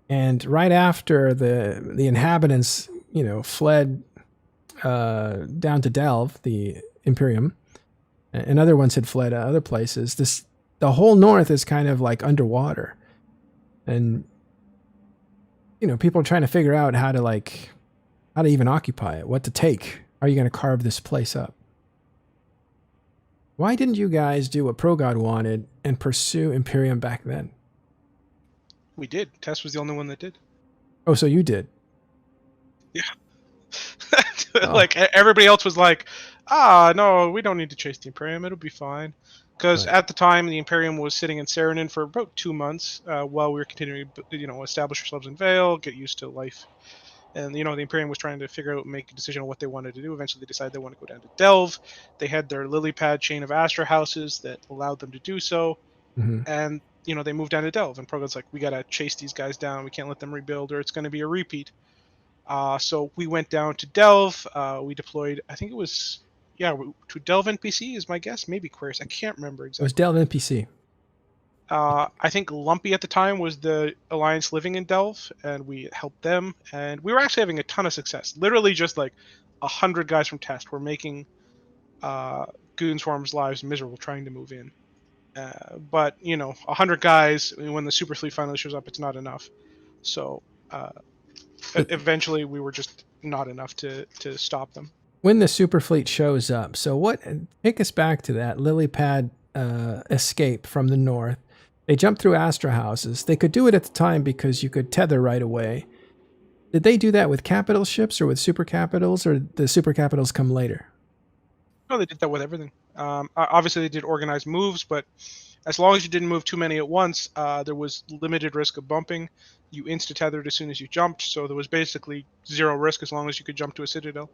And right after the inhabitants, fled down to Delve, the Imperium, and other ones had fled other places, the whole north is kind of like underwater. And, people are trying to figure out how to even occupy it, what to take. Are you going to carve this place up? Why didn't you guys do what ProGod wanted and pursue Imperium back then? We did. Tess was the only one that did. Oh, so you did? Yeah. Like, everybody else was like, no, we don't need to chase the Imperium. It'll be fine. Because at the time, the Imperium was sitting in Saranin for about 2 months while we were continuing to, establish ourselves in Vale, get used to life. And, the Imperium was trying to figure out, make a decision on what they wanted to do. Eventually, they decided they want to go down to Delve. They had their lily pad chain of Astra houses that allowed them to do so. Mm-hmm. And they moved down to Delve, and Progon's like, we gotta chase these guys down. We can't let them rebuild, or it's going to be a repeat. So we went down to Delve. We deployed, I think it was, to Delve NPC is my guess. Maybe Queris. I can't remember exactly. It was Delve NPC. I think Lumpy at the time was the Alliance living in Delve, and we helped them. And we were actually having a ton of success. Literally just like 100 guys from Test were making Goonswarm's lives miserable trying to move in. But, 100 guys, when the super fleet finally shows up, it's not enough. So eventually we were just not enough to stop them. When the super fleet shows up, so take us back to that lily pad escape from the north. They jumped through Astra houses. They could do it at the time because you could tether right away. Did they do that with capital ships or with super capitals, or the super capitals come later? No, they did that with everything. Obviously, they did organized moves, but as long as you didn't move too many at once, there was limited risk of bumping. You insta-tethered as soon as you jumped, so there was basically zero risk as long as you could jump to a citadel.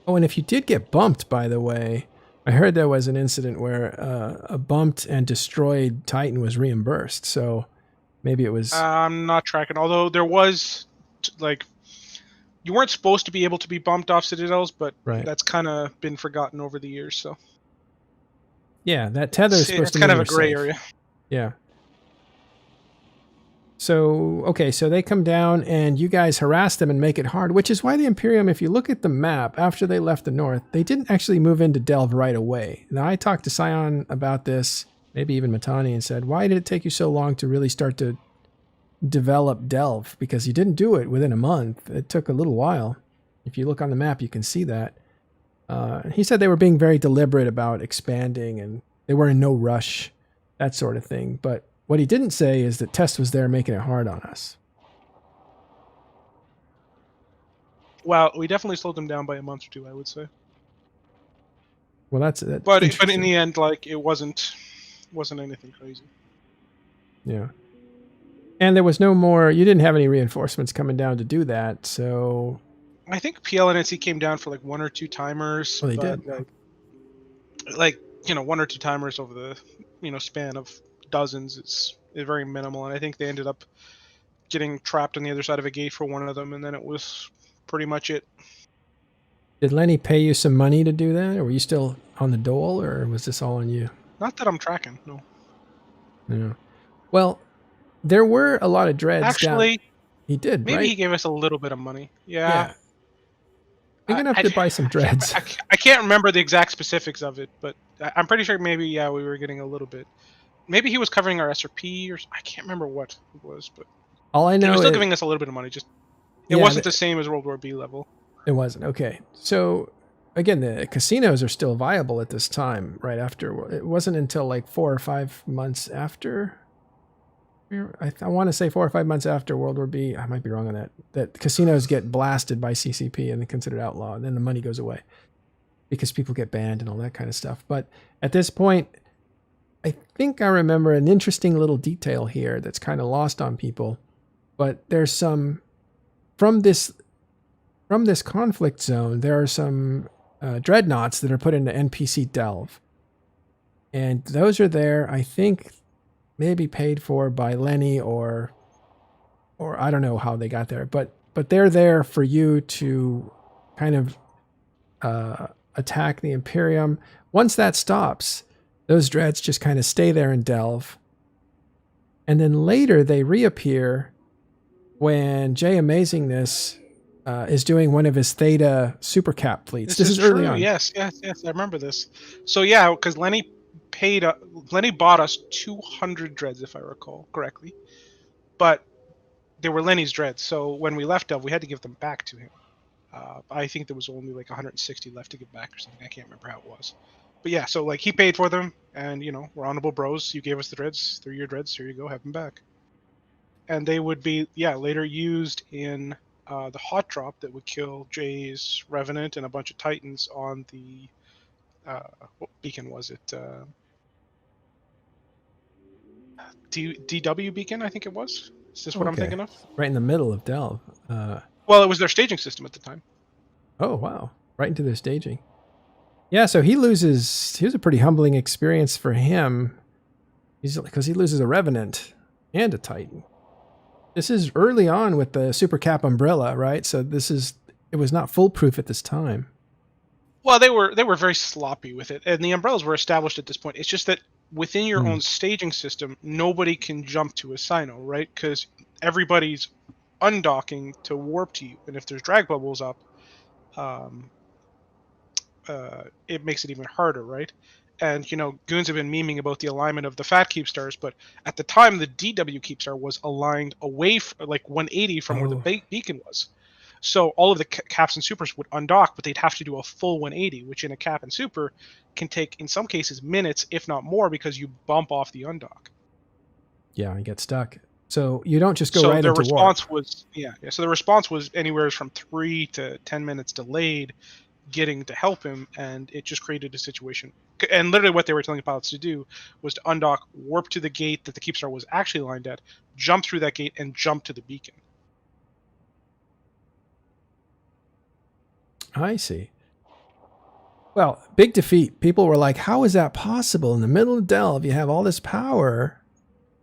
Oh, and if you did get bumped, by the way, I heard there was an incident where a bumped and destroyed Titan was reimbursed, so maybe it was... I'm not tracking, although there was, you weren't supposed to be able to be bumped off citadels, but that's kind of been forgotten over the years, so... Yeah, that tether is supposed to be kind of a gray area. Yeah. So, okay, so they come down and you guys harass them and make it hard, which is why the Imperium, if you look at the map, after they left the north, they didn't actually move into Delve right away. Now, I talked to Scion about this, maybe even Matani, and said, why did it take you so long to really start to develop Delve? Because you didn't do it within a month. It took a little while. If you look on the map, you can see that. He said they were being very deliberate about expanding and they were in no rush, that sort of thing. But what he didn't say is that Test was there making it hard on us. Well, we definitely slowed them down by a month or two, I would say. Well, that's but in the end, it wasn't anything crazy. Yeah. And there was no more, you didn't have any reinforcements coming down to do that, so... I think PLNC came down for 1 or 2 timers. Oh, they did? 1 or 2 timers over the, span of dozens. It's very minimal, and I think they ended up getting trapped on the other side of a gate for one of them, and then it was pretty much it. Did Lenny pay you some money to do that, or were you still on the dole, or was this all on you? Not that I'm tracking, no. Yeah. Well, there were a lot of dreads. Actually, he did, maybe right? he gave us a little bit of money. Yeah. Big enough to buy some dreads. I can't remember the exact specifics of it, but I'm pretty sure maybe, we were getting a little bit. Maybe he was covering our SRP, or I can't remember what it was, but all I know he was still giving us a little bit of money. Just it wasn't the same as World War B level. It wasn't. Okay. So, again, the casinos are still viable at this time, right after. It wasn't until 4 or 5 months after. I want to say 4 or 5 months after World War B. I might be wrong on that. That casinos get blasted by CCP and they're considered outlaw, and then the money goes away because people get banned and all that kind of stuff. But at this point, I think I remember an interesting little detail here that's kind of lost on people. But there's some from this conflict zone. There are some dreadnoughts that are put into NPC Delve, and those are there, I think, maybe paid for by Lenny or I don't know how they got there, but they're there for you to kind of attack the Imperium. Once that stops, those dreads just kind of stay there in Delve, and then later they reappear when Amazingness is doing one of his Theta Supercap fleets. This is early on. Yes, I remember this. So yeah, because Lenny bought us 200 dreads, if I recall correctly, but they were Lenny's dreads. So when we left Delve, we had to give them back to him. I think there was only 160 left to give back or something. I can't remember how it was. But yeah, so he paid for them, and we're honorable bros. You gave us the dreads. They're your dreads. Here you go. Have them back. And they would be later used in the hot drop that would kill Jay's Revenant and a bunch of Titans on the what beacon was it? DW beacon, I think it was. Is this what I'm thinking of? Right in the middle of Delve. Well, it was their staging system at the time. Oh, wow. Right into their staging. Yeah, so he was a pretty humbling experience for him. Because he loses a Revenant and a Titan. This is early on with the Supercap umbrella, right? So it was not foolproof at this time. Well, they were very sloppy with it, and the umbrellas were established at this point. It's just that within your own staging system, nobody can jump to a Sino, right? Because everybody's undocking to warp to you, and if there's drag bubbles up, it makes it even harder, right? And goons have been memeing about the alignment of the fat Keepstars, but at the time the DW Keepstar was aligned away like 180 from where the beacon was. So all of the caps and supers would undock, but they'd have to do a full 180, which in a cap and super can take, in some cases, minutes, if not more, because you bump off the undock. Yeah, you get stuck. So you don't just go right into warp. So the response was anywhere from 3 to 10 minutes delayed getting to help him, and it just created a situation. And literally what they were telling pilots to do was to undock, warp to the gate that the Keepstar was actually lined at, jump through that gate, and jump to the beacon. I see. Well, big defeat. People were like, how is that possible? In the middle of Delve, you have all this power.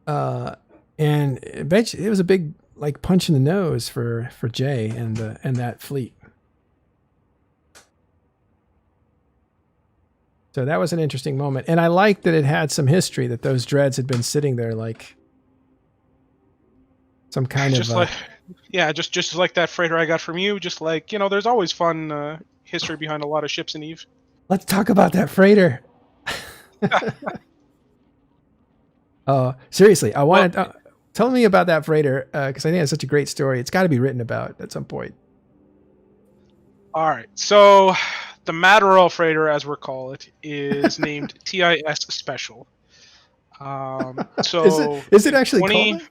And eventually, it was a big punch in the nose for Jay and that fleet. So that was an interesting moment. And I liked that it had some history, that those dreads had been sitting there like some kind just of... just like that freighter I got from you. Just like, there's always fun history behind a lot of ships in EVE. Let's talk about that freighter. Seriously, I wanted... tell me about that freighter, because I think it's such a great story. It's got to be written about at some point. All right, so the Madrigal freighter, as we're calling it, is named TIS Special. So is it actually called that?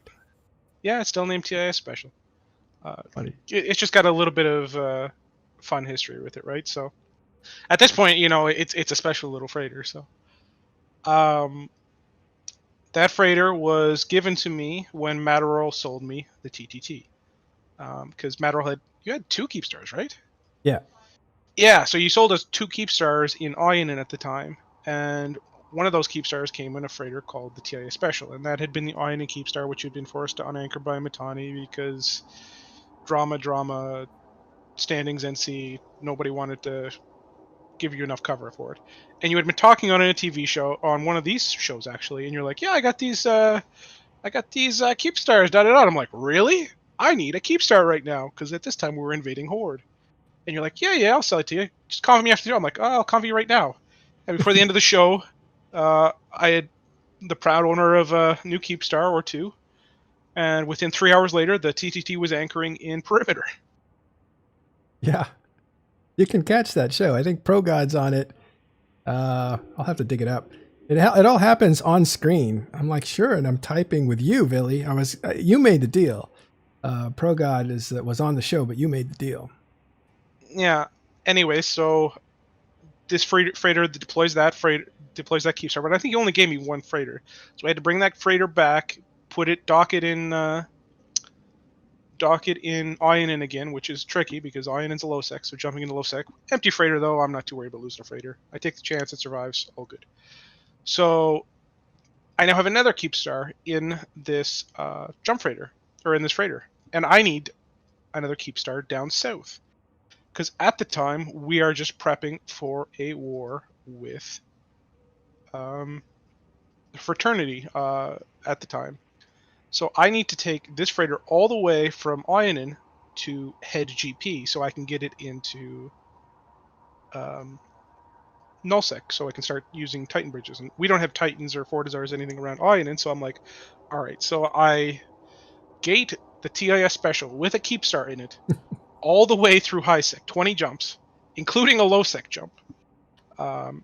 Yeah, it's still named TIS Special. It's just got a little bit of fun history with it, right? So at this point, it's a special little freighter. So that freighter was given to me when Madrigal sold me the TTT. Because Madrigal you had 2 Keepstars, right? Yeah. Yeah, so you sold us 2 Keepstars in Ionin at the time, and one of those Keepstars came in a freighter called the TIS Special, and that had been the Ionin Keepstar, which had been forced to unanchor by Mittani because drama, standings NC, nobody wanted to give you enough cover for it. And you had been talking on a TV show, on one of these shows actually, and you're like, yeah, I got these Keepstars, da-da-da. I'm like, really? I need a Keepstar right now, because at this time we were invading Horde. And you're like, yeah, I'll sell it to you. Just conv me after the show. I'm like, oh, I'll conv you right now. And before the end of the show, I had the proud owner of a new Keepstar or 2. And within 3 hours later, the TTT was anchoring in Perimeter. Yeah. You can catch that show. I think Pro God's on it. I'll have to dig it up. It all happens on screen. I'm like, sure, and I'm typing with you, VIly. You made the deal. Pro God was on the show, but you made the deal. Yeah. Anyway, so this freighter deploys that Keepstar, but I think he only gave me 1 freighter, so I had to bring that freighter back, dock it in Ionin again, which is tricky because Ionin's a low sec, so jumping into low sec. Empty freighter though, I'm not too worried about losing a freighter. I take the chance, it survives, all good. So I now have another Keepstar in this jump freighter, or in this freighter, and I need another Keepstar down south. Because at the time, we are just prepping for a war with Fraternity at the time. So I need to take this freighter all the way from Ionin to head GP so I can get it into nullsec, so I can start using Titan bridges. And we don't have Titans or Fortizars or anything around Ionin, so I'm like, alright, so I gate the TIS Special with a Keepstar in it all the way through Highsec, 20 jumps, including a low sec jump. I'm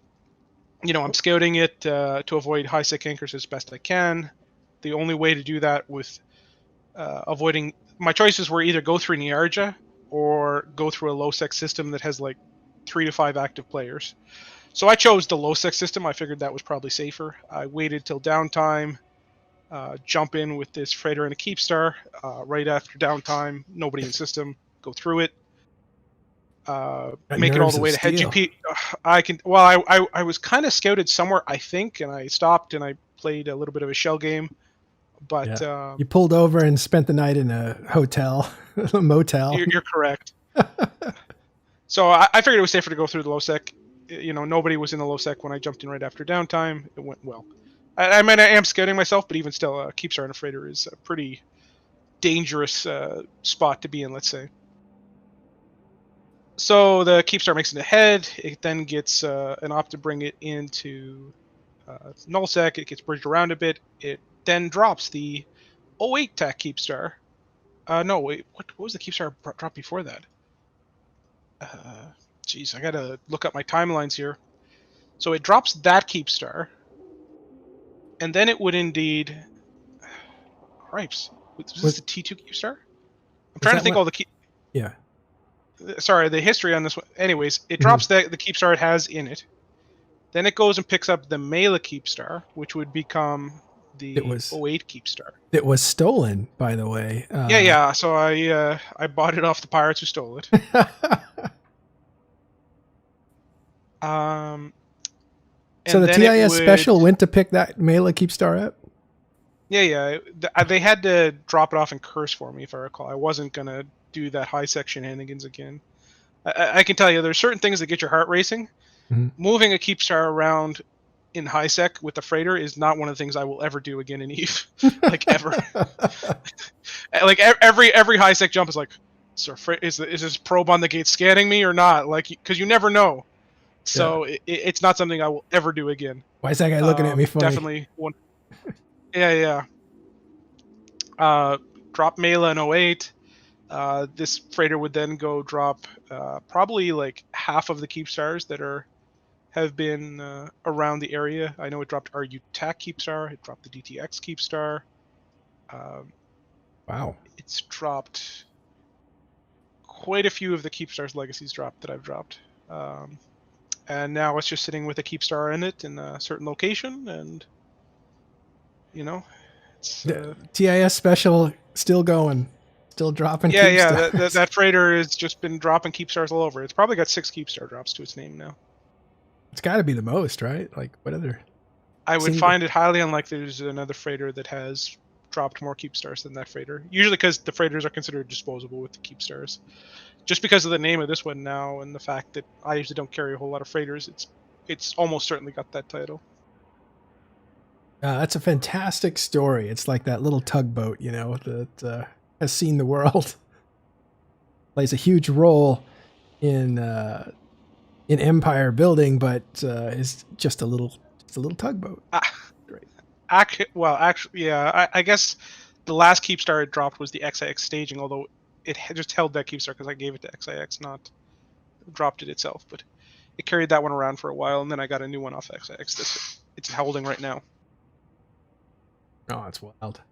scouting it to avoid Highsec anchors as best I can. The only way to do that with avoiding... My choices were either go through Niarja or go through a low sec system that has like 3 to 5 active players. So I chose the low sec system. I figured that was probably safer. I waited till downtime, jump in with this freighter and a Keepstar. Right after downtime, nobody in system, go through it. make it all nerves the of way to head steel. GP. I can. Well, I was kind of scouted somewhere, I think, and I stopped and I played a little bit of a shell game. But Yeah. You pulled over and spent the night in a hotel, a motel. you're correct. So I figured it was safer to go through the low sec. You know, nobody was in the low sec when I jumped in right after downtime. It went well. I mean, I am scouting myself, but even still, Keepstar and a freighter is a pretty dangerous spot to be in, let's say. So the Keepstar makes it ahead. It then gets an op to bring it into nullsec. It gets bridged around a bit. It then drops the 08 TAC Keepstar. No, wait, what was the Keepstar drop before that? Geez, I gotta look up my timelines here. So it drops that Keepstar, and then it would indeed. Ripes. Was this the T2 Keepstar? I'm trying to think all the Yeah. Sorry, the history on this one. Anyways, it drops the Keepstar it has in it. Then it goes and picks up the VIly Keepstar, which would become the 08 Keepstar. It was stolen, by the way. Yeah. So I bought it off the pirates who stole it. So the TIS special went to pick that VIly Keepstar up? Yeah. They had to drop it off in curse for me, if I recall. I wasn't going to do that Highsec shenanigans again. I can tell you, there's certain things that get your heart racing. Moving a Keepstar around in Highsec with the freighter is not one of the things I will ever do again in EVE. Like, ever. Like, every Highsec jump is like, sir, is this probe on the gate scanning me or not? Like, because you never know. So it's not something I will ever do again. Why is that guy looking at me funny? Definitely one. Yeah. Drop Mela in 08. This freighter would then go drop probably like half of the Keepstars that have been around the area. I know it dropped RU TAC Keepstar. It dropped the DTX Keepstar. Wow. It's dropped quite a few of the Keepstars legacies that I've dropped. And now it's just sitting with a Keepstar in it in a certain location, and you know, it's TIS special still going, still dropping. Yeah. That freighter has just been dropping Keepstars all over. It's probably got 6 Keepstar drops to its name now. It's got to be the most, right? Like, what other? I would find it highly unlikely there's another freighter that has dropped more Keepstars than that freighter. Usually because the freighters are considered disposable with the Keepstars. Just because of the name of this one now and the fact that I usually don't carry a whole lot of freighters, it's almost certainly got that title. That's a fantastic story. It's like that little tugboat, you know, that has seen the world. Plays a huge role in empire building, but is just a little tugboat. Actually, yeah. I guess the last Keepstar it dropped was the XIX staging, although it just held that Keepstar because I gave it to XIX, not dropped it itself. But it carried that one around for a while, and then I got a new one off XIX. It's holding right now. Oh, it's wild.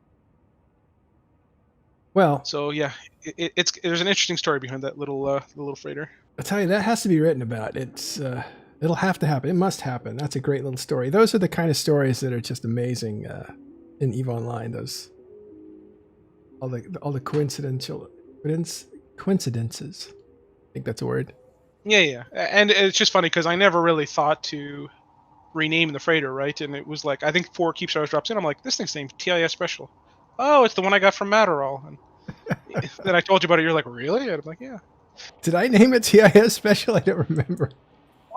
Well, so yeah, there's an interesting story behind that little freighter. I'll tell you, that has to be written about. It'll have to happen. It must happen. That's a great little story. Those are the kind of stories that are just amazing in EVE Online. Those all the coincidences. I think that's a word. Yeah. And it's just funny because I never really thought to rename the freighter, right? And it was like, I think 4 Keepstars drops in. I'm like, this thing's named TIS Special. Oh, it's the one I got from Matterall. And then I told you about it. You're like, really? And I'm like, yeah. Did I name it TIS Special? I don't remember.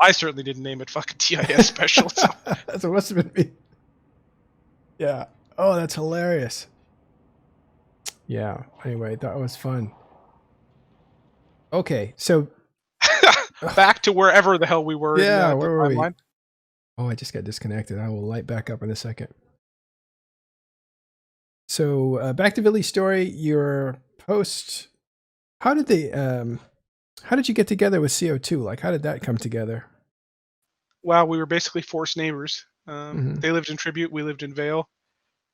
I certainly didn't name it fucking TIS Special. So. That's what must have been me. Yeah. Oh, that's hilarious. Yeah. Anyway, that was fun. Okay, so back to wherever the hell we were. Yeah, where were we? Oh, I just got disconnected. I will light back up in a second. So back to VIly's story. Your post. How did you get together with CO2? Like, how did that come together? Well, we were basically forced neighbors. They lived in Tribute. We lived in Vale.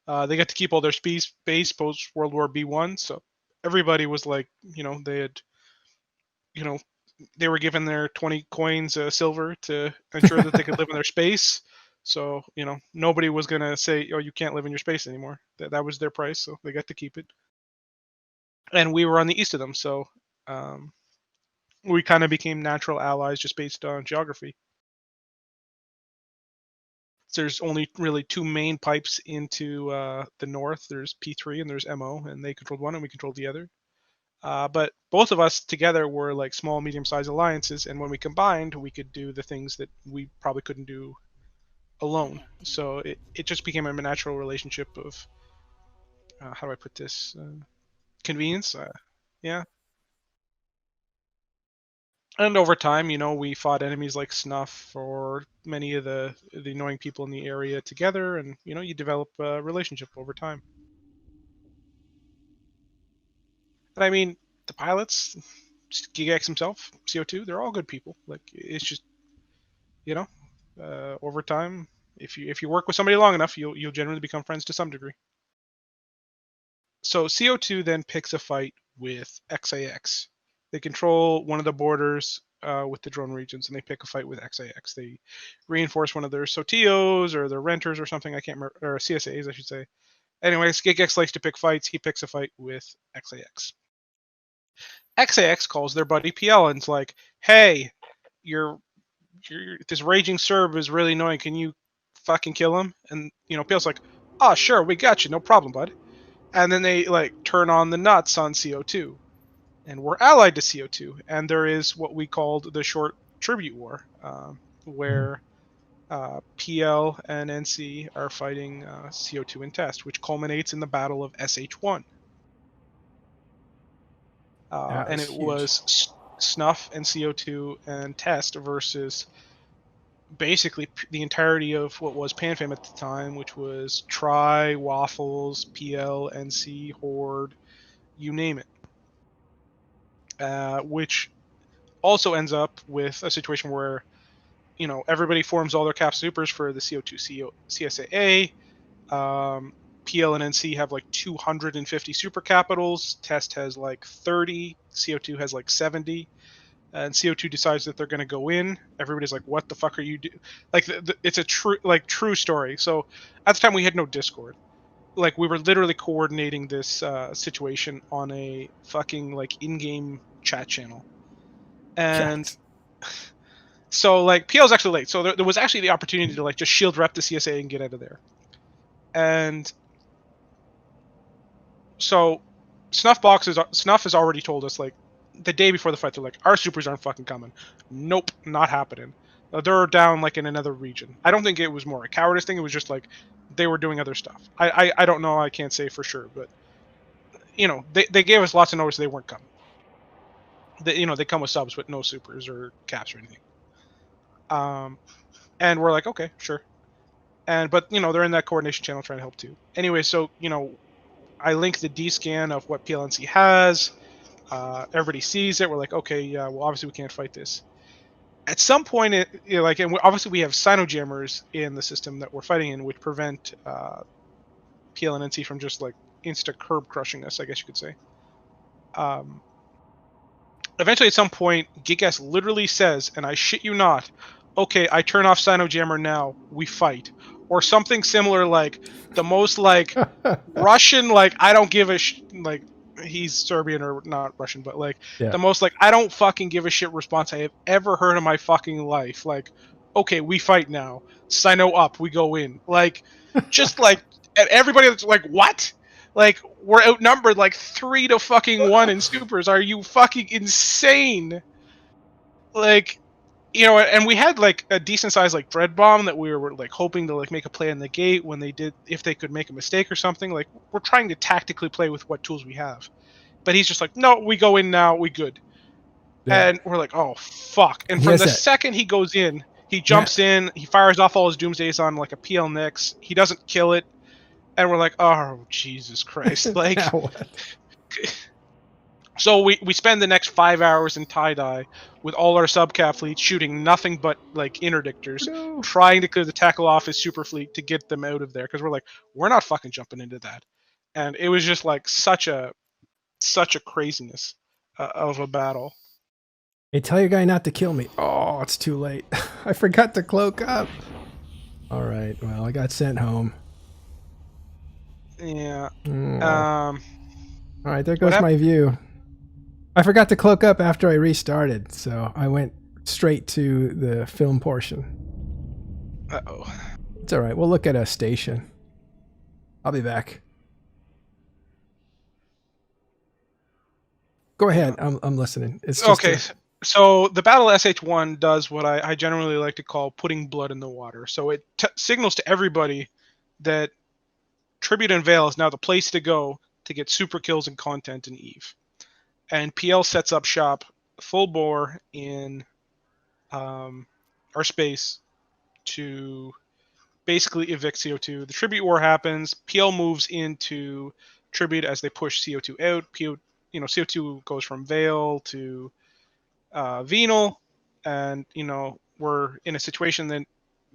They got to keep all their space post World War B1. So everybody was like, they were given their 20 coins silver to ensure that they could live in their space. So, nobody was going to say, oh, you can't live in your space anymore. That was their price. So they got to keep it. And we were on the east of them. So we kind of became natural allies just based on geography. There's only really two main pipes into the north. There's P3 and there's MO, and they controlled one and we controlled the other. But both of us together were like small, medium-sized alliances, and when we combined, we could do the things that we probably couldn't do alone. So it just became a natural relationship of how do I put this? Convenience. Yeah. And over time, we fought enemies like Snuff or many of the annoying people in the area together, and you develop a relationship over time. And I mean, the pilots, GigX himself, CO2, they're all good people. Like it's just, you know, over time, if you work with somebody long enough, you'll generally become friends to some degree. So CO2 then picks a fight with XAX. They control one of the borders with the drone regions, and they pick a fight with XAX. They reinforce one of their SOTOs or their renters or something. I can't remember, or CSAs, I should say. Anyways, GigX likes to pick fights. He picks a fight with XAX. XAX calls their buddy PL and's like, "Hey, you're this raging Serb is really annoying. Can you fucking kill him?" And PL's like, "Oh, sure, we got you, no problem, bud." And then they like turn on the nuts on CO2, and we're allied to CO2. And there is what we called the short tribute war, where PL and NC are fighting CO2 in test, which culminates in the Battle of SH1. And it huge. was Snuff and CO2 and Test versus basically the entirety of what was PanFam at the time, which was Try, Waffles, PL, NC, Horde, you name it. Which also ends up with a situation where, everybody forms all their cap supers for the CO2 CSAA. PL and NC have like 250 super capitals. Test has like 30. CO2 has like 70. And CO2 decides that they're going to go in. Everybody's like, "What the fuck are you doing?" Like, it's a true story. So at the time, we had no Discord. Like, we were literally coordinating this situation on a fucking like in-game chat channel. And so like PL's actually late. So there was actually the opportunity to like just shield rep the CSA and get out of there. And so Snuff has already told us like the day before the fight, they're like, "Our supers aren't fucking coming." Nope, not happening. They're down like in another region. I don't think it was more a cowardice thing. It was just like they were doing other stuff. I don't know. I can't say for sure, but they gave us lots of notice they weren't coming. They come with subs but no supers or caps or anything. And we're like, okay, sure. But they're in that coordination channel trying to help too. Anyway, so I link the D scan of what PLNC has. Everybody sees it. We're like, okay, yeah, well, obviously we can't fight this. At some point, obviously we have Sinojammers in the system that we're fighting in, which prevent PLNC from just like insta curb crushing us, I guess you could say. Eventually, at some point, GigS literally says, and I shit you not, "Okay, I turn off Sinojammer now. We fight," or something similar, like the most like Russian, like I don't give a like he's Serbian or not Russian, but like the most like I don't fucking give a shit response I have ever heard in my fucking life. Like, "Okay, we fight now. Sino up, we go in." Like, just like, and everybody that's like, "What?" Like, we're outnumbered like 3-1 in supers. Are you fucking insane? Like, and we had like a decent size like dread bomb that we were like hoping to like make a play in the gate when they did, if they could make a mistake or something. Like, we're trying to tactically play with what tools we have. But he's just like, "No, we go in now, we good." Yeah. And we're like, "Oh fuck!" And from the second he goes in, he jumps in, he fires off all his doomsdays on like a PL Nix. He doesn't kill it. And we're like, "Oh, Jesus Christ." Like, so we spend the next 5 hours in tie-dye with all our subcap fleet shooting nothing but like interdictors, trying to clear the tackle off his super fleet to get them out of there, because we're like, we're not fucking jumping into that. And it was just like such a craziness of a battle. Hey, tell your guy not to kill me. Oh, it's too late. I forgot to cloak up. All right, well, I got sent home. Yeah. All right, there goes my view. I forgot to cloak up after I restarted, so I went straight to the film portion. Uh-oh. It's all right. We'll look at a station. I'll be back. Go ahead. I'm listening. It's just Okay. So the Battle SH-1 does what I generally like to call putting blood in the water. So it signals to everybody that Tribute and Veil is now the place to go to get super kills and content in EVE. And PL sets up shop full bore in our space to basically evict CO2. The Tribute War happens. PL moves into Tribute as they push CO2 out. CO2 goes from Veil to Venal, and we're in a situation that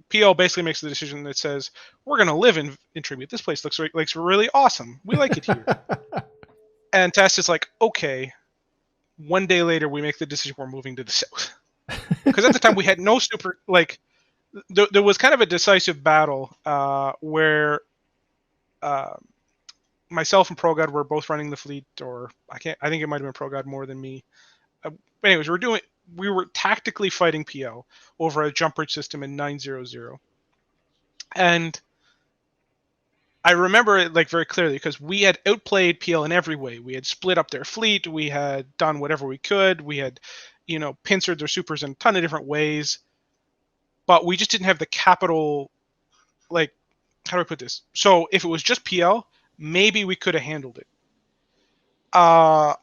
PL basically makes the decision that says we're going to live in Tribute. This place looks really awesome. We like it here. And Test is like, okay. One day later, we make the decision we're moving to the south. Because at the time we had no super there was kind of a decisive battle where myself and ProGod were both running the fleet, or I think it might have been ProGod more than me. Anyways, we were tactically fighting PL over a jump bridge system in 900, and I remember it like very clearly because we had outplayed PL in every way. We had split up their fleet. We had done whatever we could. We had, pincered their supers in a ton of different ways, but we just didn't have the capital. Like, how do I put this? So if it was just PL, maybe we could have handled it. But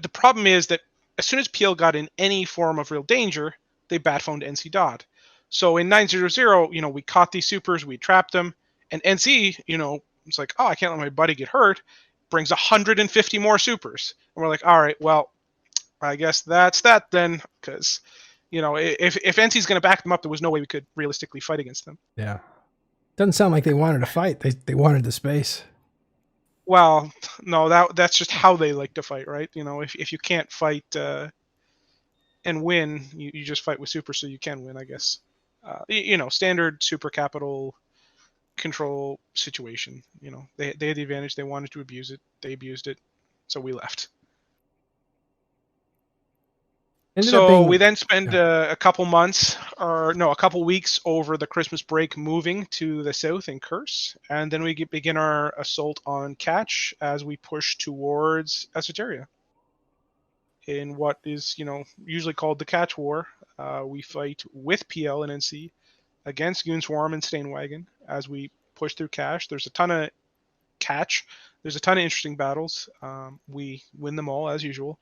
the problem is that as soon as PL got in any form of real danger, they bat phoned NC Dodd. So in 900, we caught these supers, we trapped them, and NC, it's like, oh, I can't let my buddy get hurt, brings 150 more supers. And we're like, all right, well, I guess that's that then, because, if NC's going to back them up, there was no way we could realistically fight against them. Yeah. Doesn't sound like they wanted to fight. They wanted the space. Well, no, that's just how they like to fight, right? If you can't fight and win, you just fight with super so you can win, I guess. Standard super capital control situation. They had the advantage. They wanted to abuse it. They abused it. So we left. We then spend a couple weeks over the Christmas break moving to the south in Curse, and then we begin our assault on Catch as we push towards Esoteria. In what is, usually called the Catch War, we fight with PL and NC against Goonswarm and Stainwagon as we push through Cache. There's a ton of Catch. There's a ton of interesting battles. We win them all as usual.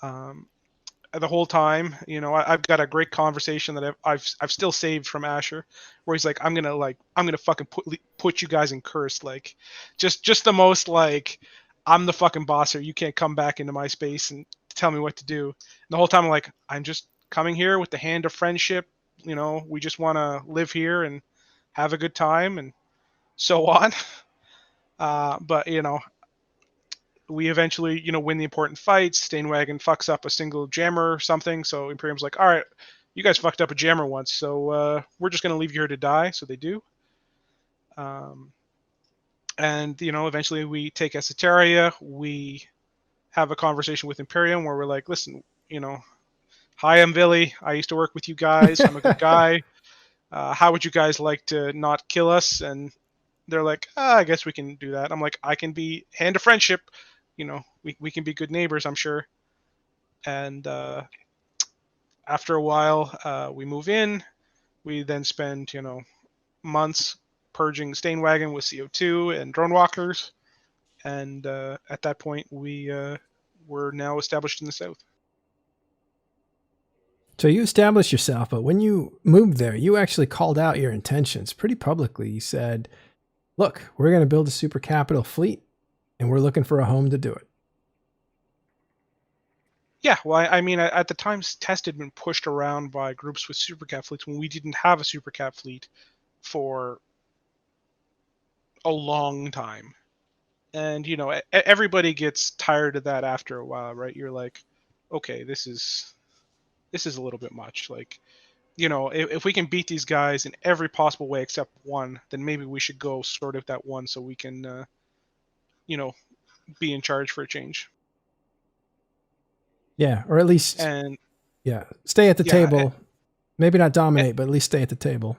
The whole time, I've got a great conversation that I've still saved from Asher, where he's like, I'm gonna fucking put you guys in Curse, like, just the most like, I'm the fucking boss here. You can't come back into my space and tell me what to do. And the whole time I'm like, I'm just coming here with the hand of friendship. We just want to live here and have a good time and so on. But we eventually, win the important fights. Stainwagon fucks up a single jammer or something. So Imperium's like, all right, you guys fucked up a jammer once. So we're just going to leave you here to die. So they do. And, eventually we take Esoteria. We have a conversation with Imperium where we're like, listen, hi, I'm VIly. I used to work with you guys. I'm a good guy. How would you guys like to not kill us? And they're like, I guess we can do that. I'm like, I can be hand of friendship. We can be good neighbors, I'm sure. And after a while, we move in. We then spend, months purging Stainwagon with CO2 and drone walkers. And at that point, we were now established in the south. So you established yourself, but when you moved there, you actually called out your intentions pretty publicly. You said, look, we're going to build a super capital fleet, and we're looking for a home to do it. Yeah, well, I mean, at the time, Test had been pushed around by groups with Supercap fleets when we didn't have a Supercap fleet for a long time. And, everybody gets tired of that after a while, right? You're like, okay, this is a little bit much. Like, if we can beat these guys in every possible way except one, then maybe we should go sort of that one so we can, be in charge for a change. Yeah, or at least, And stay at the yeah, table. Maybe not dominate, but at least stay at the table.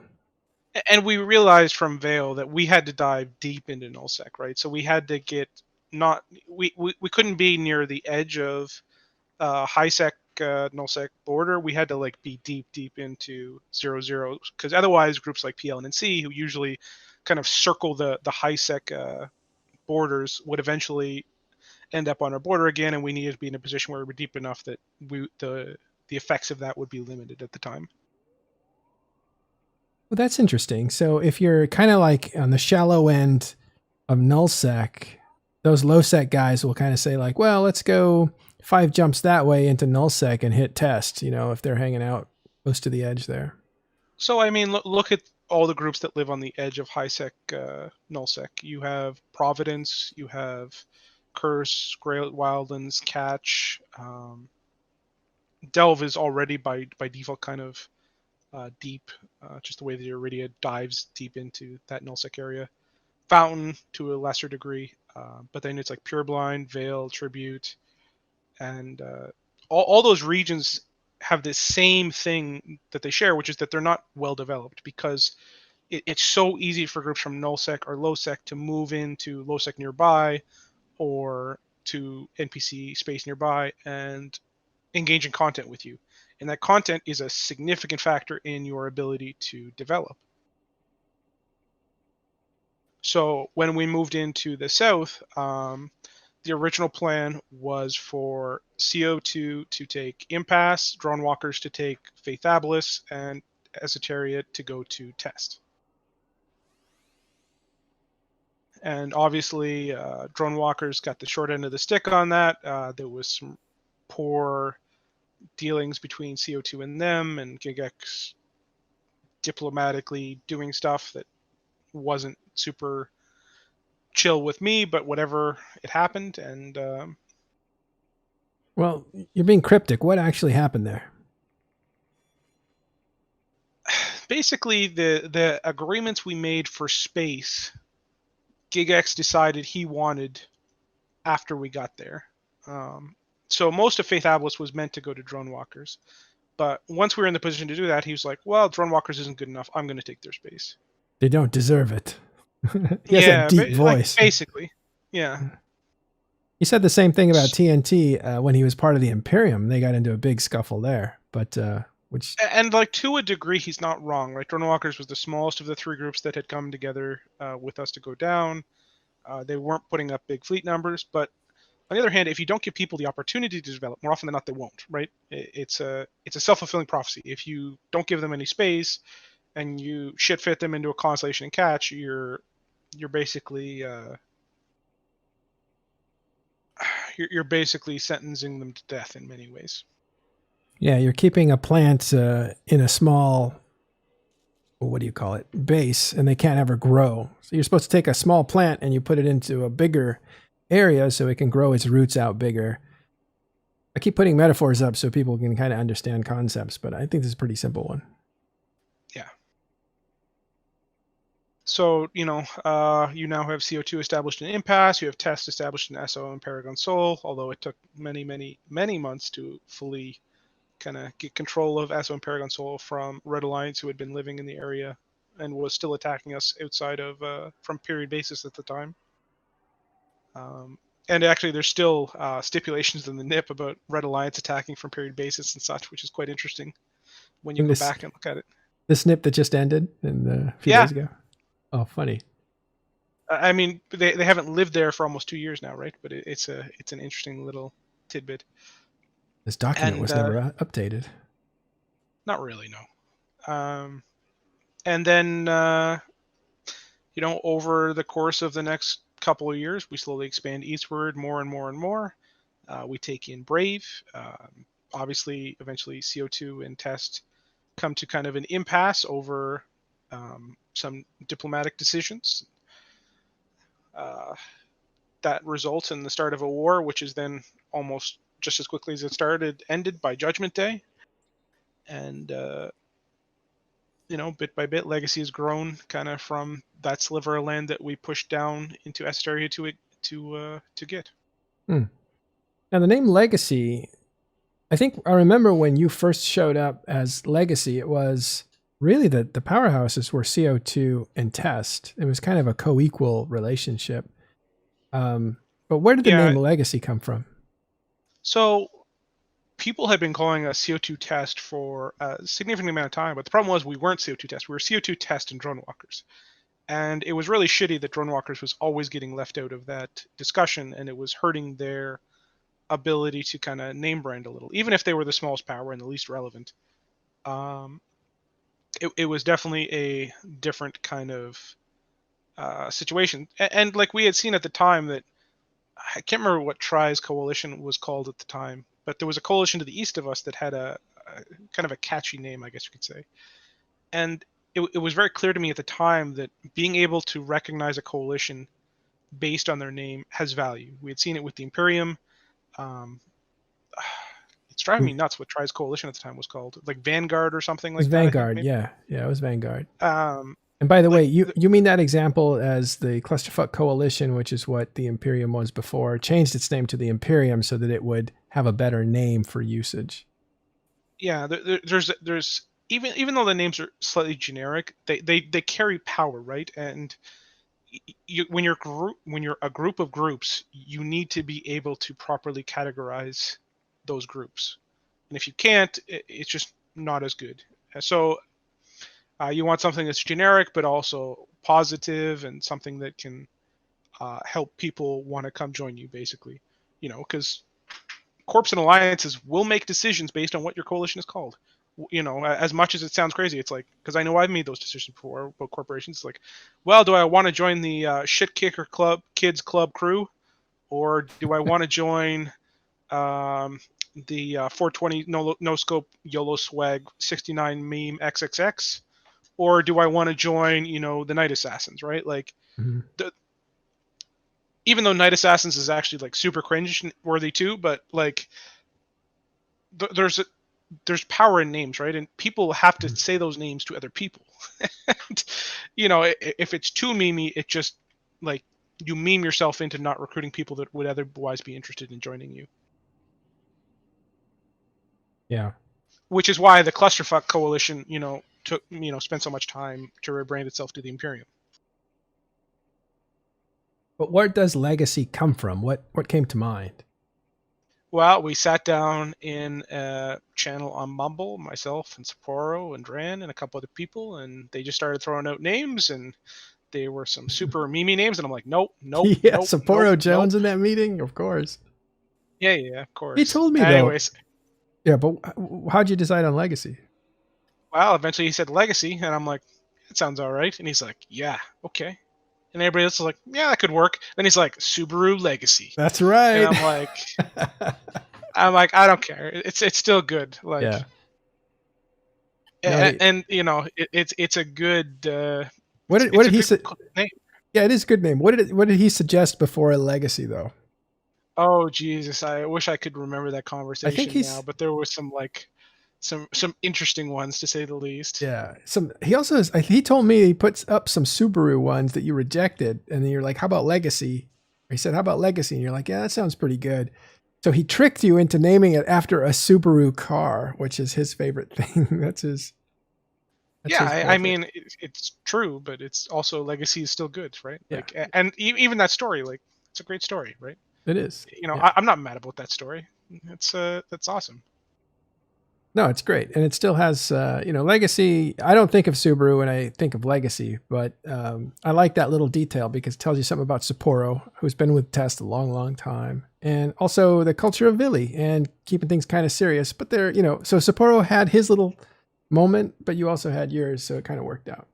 and we realized from Vale that we had to dive deep into nullsec, right? So we had to get not we couldn't be near the edge of Highsec nullsec border. We had to like be deep into 0 because otherwise groups like PL and C, who usually kind of circle the Highsec borders, would eventually end up on our border again, and we needed to be in a position where we're deep enough that the effects of that would be limited at the time. Well, that's interesting. So if you're kind of like on the shallow end of nullsec, those low sec guys will kind of say like, well, let's go 5 jumps that way into nullsec and hit test, if they're hanging out close to the edge there. So I mean, look at all the groups that live on the edge of Highsec nullsec. You have Providence, you have Curse, Grail, Wildlands, Catch. Delve is already by default kind of deep, just the way the Iridia dives deep into that nullsec area. Fountain to a lesser degree, but then it's like Pureblind, Veil, Tribute, and all those regions have the same thing that they share, which is that they're not well developed because it's so easy for groups from nullsec or lowsec to move into lowsec nearby or to NPC space nearby and engage in content with you. And that content is a significant factor in your ability to develop. So when we moved into the south, the original plan was for CO2 to take Impasse, Drone Walkers to take Faithabolus, and Esoteria to go to Test. And obviously, Drone Walkers got the short end of the stick on that. There was some poor dealings between CO2 and them, and GigX diplomatically doing stuff that wasn't super chill with me, but whatever, it happened. And well, you're being cryptic. What actually happened there? basically, the agreements we made for space, GigX decided he wanted after we got there. So most of Faithabolus was meant to go to Drone Walkers. But once we were in the position to do that, he was like, well, Drone Walkers isn't good enough. I'm going to take their space. They don't deserve it. He has a deep voice. Like, basically. Yeah. He said the same thing about TNT when he was part of the Imperium. They got into a big scuffle there. But and like to a degree, he's not wrong. Right? Drone Walkers was the smallest of the 3 groups that had come together with us to go down. They weren't putting up big fleet numbers, but on the other hand, if you don't give people the opportunity to develop, more often than not, they won't. Right? It's a self-fulfilling prophecy. If you don't give them any space and you shit fit them into a constellation and catch, you're basically you're basically sentencing them to death in many ways. Yeah, you're keeping a plant in a small, what do you call it, base, and they can't ever grow. So you're supposed to take a small plant and you put it into a bigger area so it can grow its roots out bigger. I keep putting metaphors up so people can kind of understand concepts, but I think this is a pretty simple one. Yeah. So, you now have CO2 established in Impasse, you have Test established in SO and Paragon Sol, although it took many, many, many months to fully kind of get control of SO and Paragon Sol from Red Alliance, who had been living in the area and was still attacking us outside of, from period basis at the time. And actually, there's still stipulations in the NIP about Red Alliance attacking from period basis and such, which is quite interesting when you go back and look at it. The snip that just ended a few days ago? Oh, funny. I mean, they haven't lived there for almost 2 years now, right? But it's an interesting little tidbit. This document was never updated. Not really, no. And then, over the course of the next couple of years, we slowly expand eastward more and more and more. We take in Brave. Obviously, eventually CO2 and Test come to kind of an impasse over some diplomatic decisions. That results in the start of a war, which is then almost just as quickly as it started, ended by Judgment Day. And, bit by bit, Legacy has grown kind of from that sliver of land that we pushed down into Esoteria to get. Now, the name Legacy, I think I remember when you first showed up as Legacy, it was really the powerhouses were CO2 and Test. It was kind of a co-equal relationship. But where did the Yeah. name Legacy come from? So people had been calling us CO2 Test for a significant amount of time, but the problem was we weren't CO2 Test. We were CO2 Test and Drone Walkers. And it was really shitty that Drone Walkers was always getting left out of that discussion, and it was hurting their ability to kind of name brand a little, even if they were the smallest power and the least relevant. It was definitely a different kind of situation. And like we had seen at the time that I can't remember what Tri's coalition was called at the time, but there was a coalition to the east of us that had a kind of a catchy name, I guess you could say. And it was very clear to me at the time that being able to recognize a coalition based on their name has value. We had seen it with the Imperium. It's driving me nuts what Tri's coalition at the time was called, like Vanguard or something It was like that. Vanguard, yeah. Yeah, it was Vanguard. Um, And by the way, like, you mean that example as the Clusterfuck Coalition, which is what the Imperium was before, changed its name to the Imperium so that it would have a better name for usage. yeah, there's even though the names are slightly generic, they carry power, right? And when you're a group of groups, you need to be able to properly categorize those groups. And if you can't, it's just not as good. So you want something that's generic but also positive and something that can help people want to come join you, basically. Because corps and alliances will make decisions based on what your coalition is called. As much as it sounds crazy, it's like, because I know I've made those decisions before about corporations. It's like, well, do I want to join the shit kicker club kids club crew, or do I want to join the 420 no scope YOLO swag 69 meme XXX, or do I want to join the Night Assassins, right? Like, even though Night Assassins is actually like super cringe worthy too, but like there's power in names, right? And people have to say those names to other people. And, if it's too memey, it just like you meme yourself into not recruiting people that would otherwise be interested in joining you. Yeah. Which is why the Clusterfuck Coalition, spent so much time to rebrand itself to the Imperium. But where does Legacy come from? What came to mind? Well, we sat down in a channel on Mumble, myself and Sapporo and Dran and a couple other people, and they just started throwing out names, and they were some super memey names, and I'm like, nope. Yeah, Sapporo Jones in that meeting, of course. Yeah, of course. He told me Anyways, though. Yeah, but how'd you decide on Legacy? Well, eventually he said Legacy, and I'm like, it sounds all right. And he's like, yeah, okay. And everybody else is like, yeah, that could work. Then he's like, Subaru Legacy. That's right. And I'm like, I don't care. It's still good. Like, yeah. And it's a good. What did he say? Yeah, it is a good name. What did he suggest before a Legacy though? Oh Jesus! I wish I could remember that conversation now, but there was some some interesting ones to say the least. Yeah. He also he told me he puts up some Subaru ones that you rejected, and then you're like, how about Legacy? Or he said, how about Legacy? And you're like, yeah, that sounds pretty good. So he tricked you into naming it after a Subaru car, which is his favorite thing. That's his. I mean, it's true, but it's also Legacy is still good, right? Yeah. Like, and even that story, like, it's a great story, right? It is. I'm not mad about that story. That's awesome. No, it's great, and it still has Legacy. I don't think of Subaru when I think of Legacy, but I like that little detail because it tells you something about Sapporo, who's been with Test a long, long time, and also the culture of VIly and keeping things kind of serious. But they're so Sapporo had his little moment, but you also had yours, so it kind of worked out.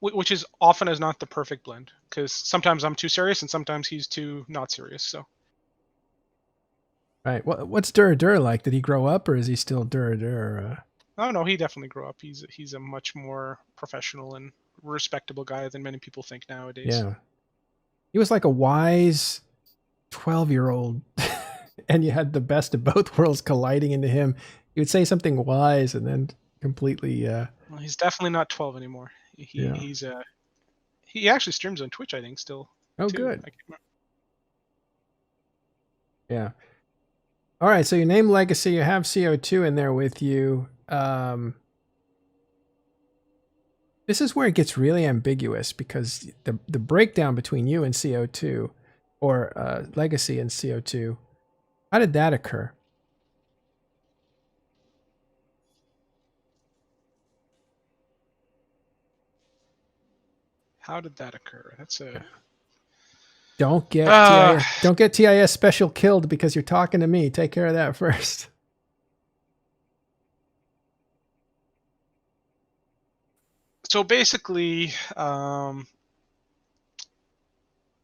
Which is often as not the perfect blend, because sometimes I'm too serious and sometimes he's too not serious. So. Right. What's Dur like? Did he grow up, or is he still Dur? Oh no, he definitely grew up. He's a much more professional and respectable guy than many people think nowadays. Yeah. He was like a wise 12-year-old, and you had the best of both worlds colliding into him. He would say something wise and then completely. Well, he's definitely not 12 anymore. He actually streams on Twitch, I think, still. Oh, too. Good. Yeah. All right, so you name Legacy, you have CO2 in there with you. This is where it gets really ambiguous because the breakdown between you and CO2, or Legacy and CO2, how did that occur? How did that occur? That's a Don't get uh, TIS special killed because you're talking to me. Take care of that first. so basically,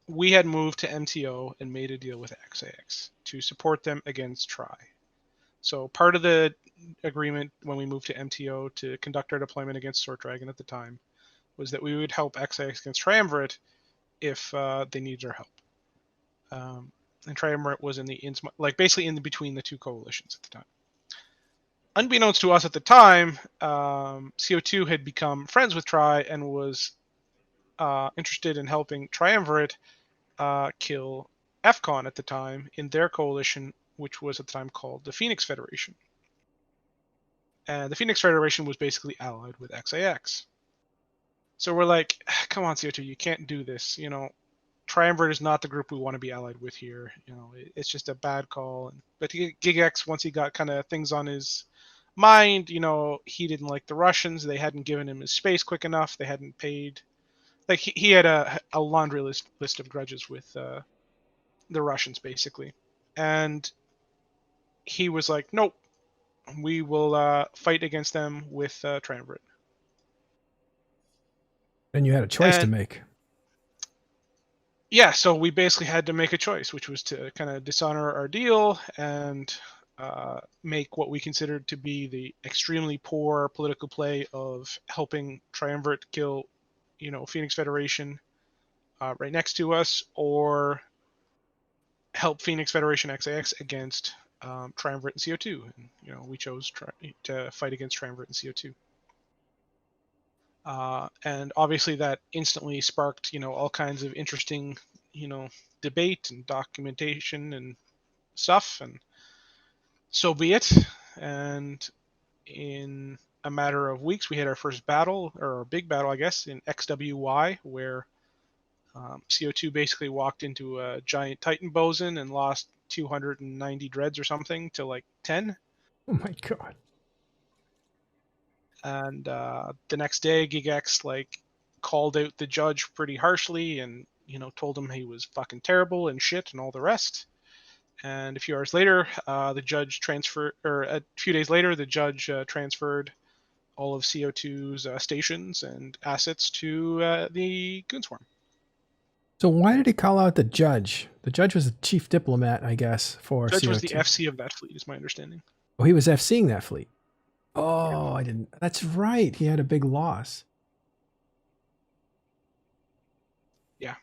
we had moved to MTO and made a deal with XIX to support them against Tri. So part of the agreement when we moved to MTO to conduct our deployment against Sword Dragon at the time was that we would help XIX against Triumvirate if they needed our help. And Triumvirate was in the basically in between the two coalitions at the time. Unbeknownst to us at the time, CO2 had become friends with Tri and was interested in helping Triumvirate kill FCON at the time in their coalition, which was at the time called the Phoenix Federation. And the Phoenix Federation was basically allied with XIX. So we're like, come on, CO2, you can't do this. You know, Triumvirate is not the group we want to be allied with here. You know, it's just a bad call. But GigX, once he got kind of things on his mind, you know, he didn't like the Russians. They hadn't given him his space quick enough. They hadn't paid. Like, he had a laundry list of grudges with the Russians, basically. And he was like, nope, we will fight against them with Triumvirate. And you had a choice to And make. yeah, so we basically had to make a choice, which was to kind of dishonor our deal and make what we considered to be the extremely poor political play of helping Triumvirate kill, you know, Phoenix Federation right next to us, or help Phoenix Federation XIX against Triumvirate and CO2. And, you know, we chose to fight against Triumvirate and CO2. And obviously that instantly sparked, you know, all kinds of interesting, you know, debate and documentation and stuff, and so be it. And in a matter of weeks, we had our first battle, or our big battle, I guess, in XWY, where CO2 basically walked into a giant Titan boson and lost 290 dreads or something to like 10. Oh my god. And the next day, GigX like called out the judge pretty harshly and, you know, told him he was fucking terrible and shit and all the rest. And a few hours later, the judge transferred, or a few days later, the judge transferred all of CO2's stations and assets to the Goonswarm. So why did he call out the judge? The judge was the chief diplomat, I guess, for The judge CO2. was the FC of that fleet, is my understanding. Oh, he was FCing that fleet. Oh, I didn't. That's right. He had a big loss. Yeah.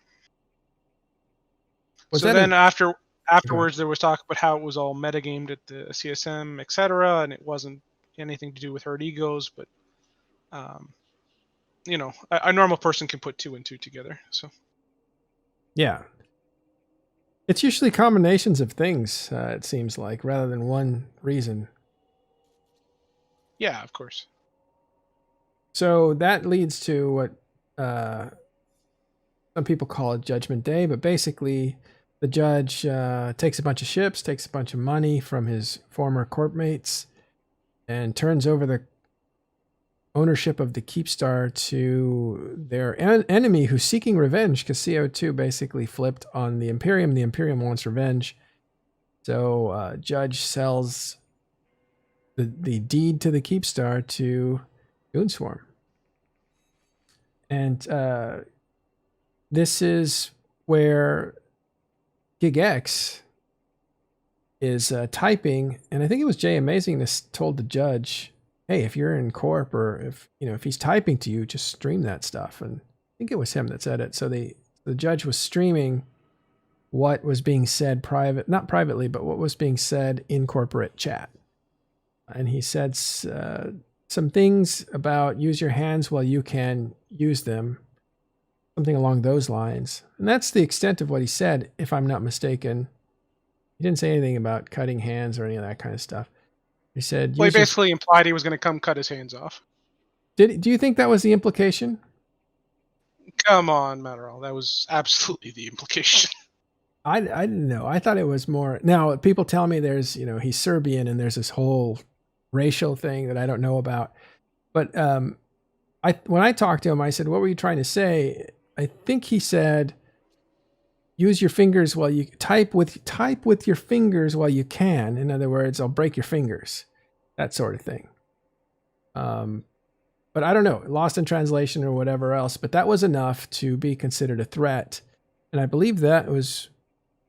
Was so that then afterwards, there was talk about how it was all metagamed at the CSM, etc., and it wasn't anything to do with hurt egos, but you know, a normal person can put two and two together. So yeah. It's usually combinations of things, it seems like, rather than one reason. yeah, of course. So that leads to what some people call it Judgment Day, but basically the judge takes a bunch of ships, takes a bunch of money from his former corp mates, and turns over the ownership of the Keepstar to their enemy who's seeking revenge, because CO2 basically flipped on the Imperium. The Imperium wants revenge. So Judge sells the deed to the Keepstar to Goonswarm. And this is where GigX is typing, and I think it was Jay Amazingness told the judge, hey, if you're in corp, or if he's typing to you, just stream that stuff. And I think it was him that said it. So the judge was streaming what was being said not privately, but what was being said in corporate chat. And he said some things about use your hands while you can use them, something along those lines. And that's the extent of what he said, if I'm not mistaken. He didn't say anything about cutting hands or any of that kind of stuff. He said, Well, he use your... basically implied he was going to come cut his hands off. Do you think that was the implication? Come on, Matterall. That was absolutely the implication. I didn't know. I thought it was more... Now, people tell me there's, you know, he's Serbian and there's this whole racial thing that I don't know about. But when I talked to him, I said, what were you trying to say? I think he said, use your fingers while you... Type with your fingers while you can. In other words, I'll break your fingers. That sort of thing. But I don't know, lost in translation or whatever else. But that was enough to be considered a threat. And I believe that was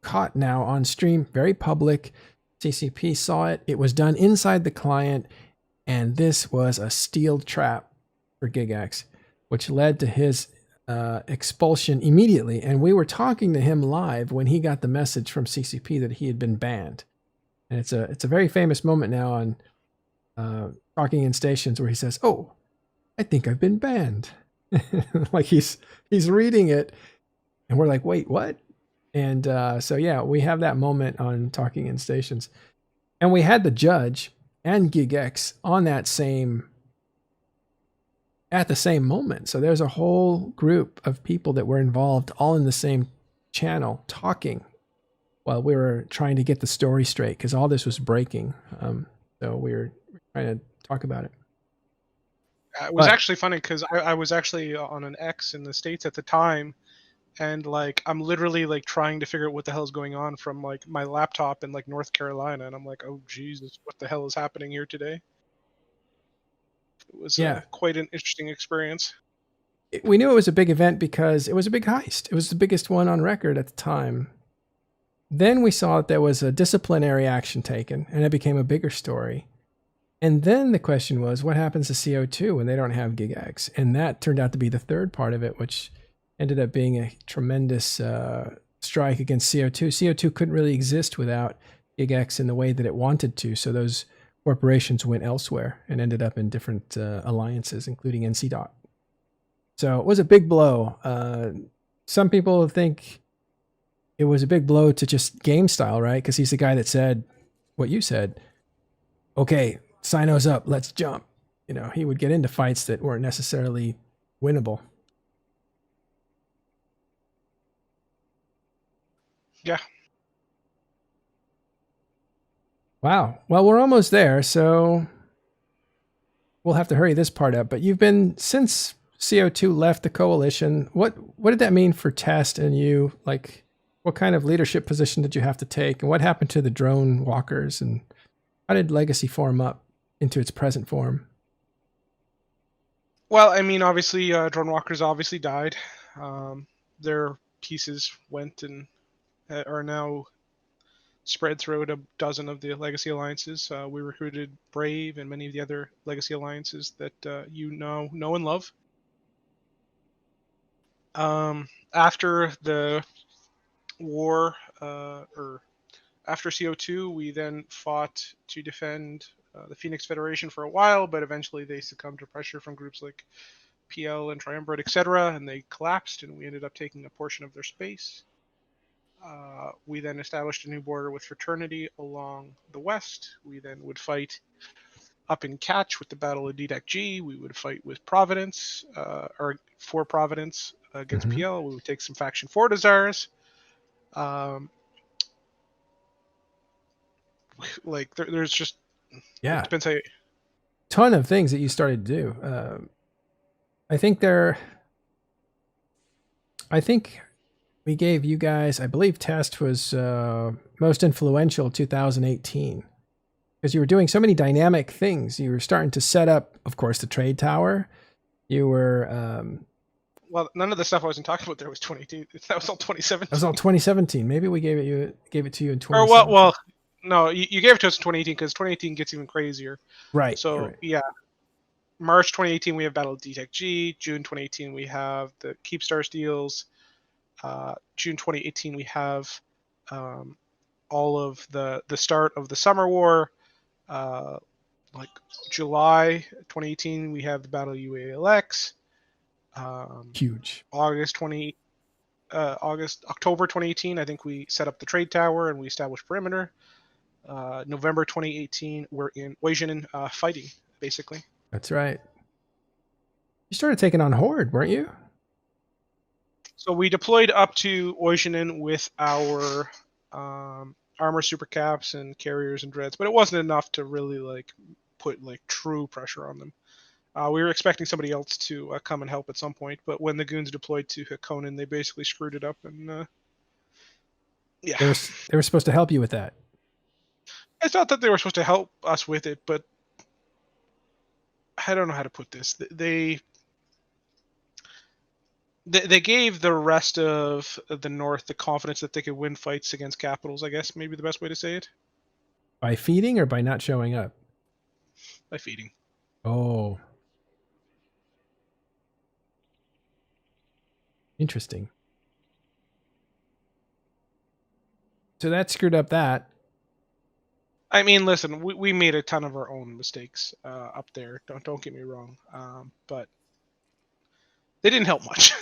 caught now on stream, very public. CCP saw it. It was done inside the client. And this was a steel trap for GigX, which led to his expulsion immediately. And we were talking to him live when he got the message from CCP that he had been banned. And it's a very famous moment now on Talking in Stations where he says, "Oh, I think I've been banned." Like he's reading it and we're like, wait, what? And so yeah, we have that moment on Talking in Stations. And we had the judge and GigX on that at the same moment. So there's a whole group of people that were involved all in the same channel talking while we were trying to get the story straight because all this was breaking. So we were trying to talk about it. It was actually funny because I was actually on an X in the States at the time, and like I'm literally like trying to figure out what the hell is going on from like my laptop in like North Carolina, and I'm like, oh Jesus, what the hell is happening here today? It was quite an interesting experience. We knew it was a big event because it was a big heist. It was the biggest one on record at the time. Then we saw that there was a disciplinary action taken, and it became a bigger story. And then the question was, what happens to CO2 when they don't have GigX? And that turned out to be the third part of it, which ended up being a tremendous strike against CO2. CO2 couldn't really exist without GigX in the way that it wanted to. So those corporations went elsewhere and ended up in different alliances, including NCDOT. So it was a big blow. Some people think it was a big blow to just game style, right? Because he's the guy that said what you said. Okay, Sino's up, let's jump. You know, he would get into fights that weren't necessarily winnable. Yeah. Wow. Well, we're almost there, so we'll have to hurry this part up. But you've been, since CO2 left the coalition, what did that mean for Test and you? Like, what kind of leadership position did you have to take? And what happened to the drone walkers? And how did Legacy form up into its present form? Well, I mean, obviously, drone walkers obviously died. Their pieces went and are now spread throughout a dozen of the Legacy alliances. We recruited Brave and many of the other Legacy alliances that you know and love. After the war, or after CO2, we then fought to defend the Phoenix Federation for a while, but eventually they succumbed to pressure from groups like PL and Triumvirate, etc., and they collapsed, and we ended up taking a portion of their space. We then established a new border with Fraternity along the west. We then would fight up in Catch with the Battle of DDEC G. We would fight with Providence, or for Providence against PL. We would take some Faction 4 Desires. Like there's just it depends how you... ton of things that you started to do. I think we gave you guys, I believe Test was most influential 2018 because you were doing so many dynamic things. You were starting to set up, of course, the trade tower. You were well, none of the stuff I wasn't talking about there was 2018. That was all 2017. That was all 2017. Maybe we gave it to you in 2017. Or well, no, you gave it to us in 2018 because 2018 gets even crazier. Right. So yeah, March 2018 we have Battle of DTEC G. June 2018 we have the Keepstar deals. June 2018 we have all of the start of the Summer War. Like July 2018 we have the Battle of UALX. Huge. August 20. October 2018, I think we set up the trade tower and we established perimeter. November 2018, we're in Oizhinen fighting, basically. That's right. You started taking on Horde, weren't you? So we deployed up to Oizhinen with our armor supercaps and carriers and dreads, but it wasn't enough to really like put like true pressure on them. We were expecting somebody else to come and help at some point, but when the goons deployed to Hakonin, they basically screwed it up, and yeah. They were supposed to help you with that. I thought that they were supposed to help us with it, but I don't know how to put this. They gave the rest of the North the confidence that they could win fights against capitals, I guess, maybe the best way to say it. By feeding or by not showing up? By feeding. Oh. Interesting. So that screwed up that. I mean, listen, we made a ton of our own mistakes up there. Don't get me wrong, but they didn't help much.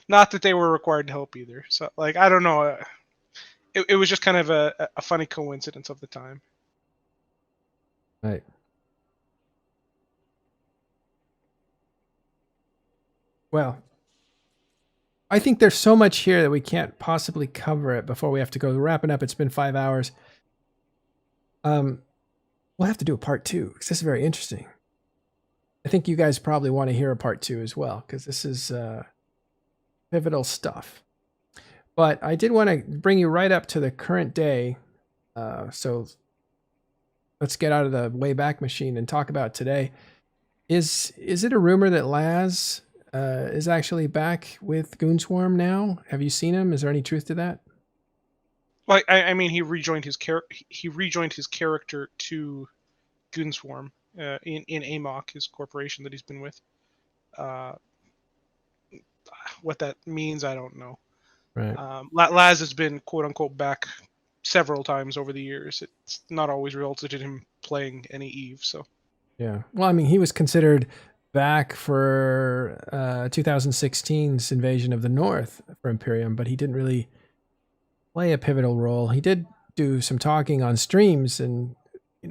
Not that they were required to help either. So, like, I don't know. It was just kind of a funny coincidence of the time. Right. Well, I think there's so much here that we can't possibly cover it before we have to go wrapping up. It's been 5 hours. We'll have to do a part 2 because this is very interesting. I think you guys probably want to hear a part 2 as well because this is pivotal stuff. But I did want to bring you right up to the current day. So let's get out of the Wayback Machine and talk about today. Is it a rumor that Laz is actually back with Goonswarm now? Have you seen him? Is there any truth to that? Well, I mean, he rejoined his character to Goonswarm in Amok, his corporation that he's been with. What that means, I don't know. Right. Laz has been quote unquote back several times over the years. It's not always resulted in him playing any Eve. So. Yeah. Well, I mean, he was considered back for 2016's invasion of the North for Imperium, but he didn't really play a pivotal role. He did do some talking on streams and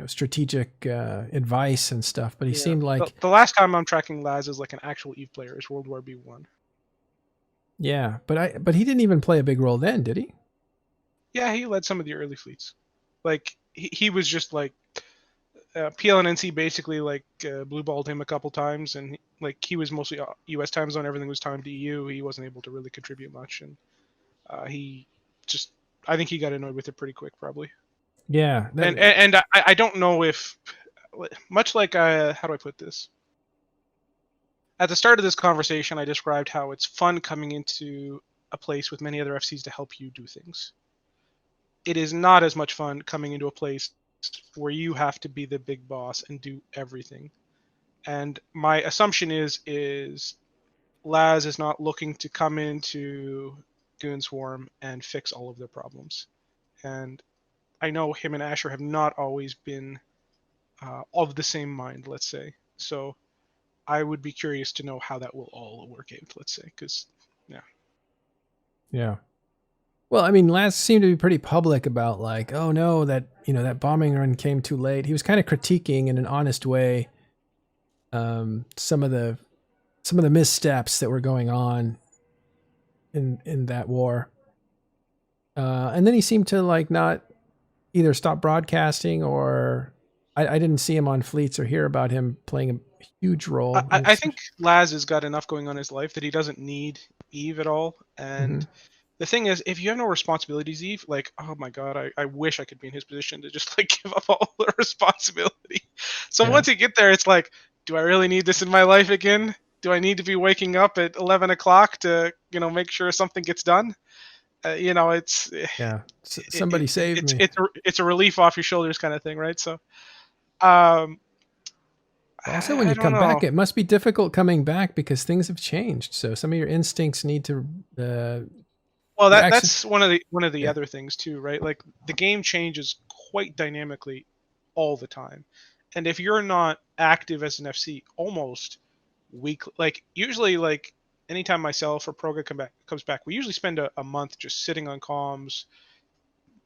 strategic advice and stuff, but he seemed like the last time I'm tracking Laz as like an actual Eve player is World War B1. Yeah, but he didn't even play a big role then, did he? Yeah, he led some of the early fleets. Like he was just like PLNNC basically like blue balled him a couple times, and he was mostly U.S. time zone. Everything was timed to EU. He wasn't able to really contribute much, and I think he got annoyed with it pretty quick, probably. Yeah, and I don't know if, much like how do I put this? At the start of this conversation, I described how it's fun coming into a place with many other FCs to help you do things. It is not as much fun coming into a place where you have to be the big boss and do everything. And my assumption is Laz is not looking to come into Goonswarm and fix all of their problems. And I know him and Asher have not always been of the same mind, let's say. So I would be curious to know how that will all work out, let's say, because, yeah. Yeah. Well, I mean, Laz seemed to be pretty public about like, oh no, that bombing run came too late. He was kind of critiquing in an honest way some of the missteps that were going on in that war. And then he seemed to like not either stop broadcasting or I didn't see him on fleets or hear about him playing a huge role. I think Laz has got enough going on in his life that he doesn't need Eve at all. And the thing is, if you have no responsibilities, Eve, like, oh my God, I wish I could be in his position to just like give up all the responsibility. So once you get there, it's like, do I really need this in my life again? Do I need to be waking up at 11 o'clock to, make sure something gets done? It's somebody saved me. It's a relief off your shoulders kind of thing, right? So, also, when you come back, it must be difficult coming back because things have changed. So some of your instincts need to. Well, that's one of the other things too, right? Like the game changes quite dynamically all the time, and if you're not active as an FC almost weekly, like usually like anytime myself or Proga comes back, we usually spend a month just sitting on comms,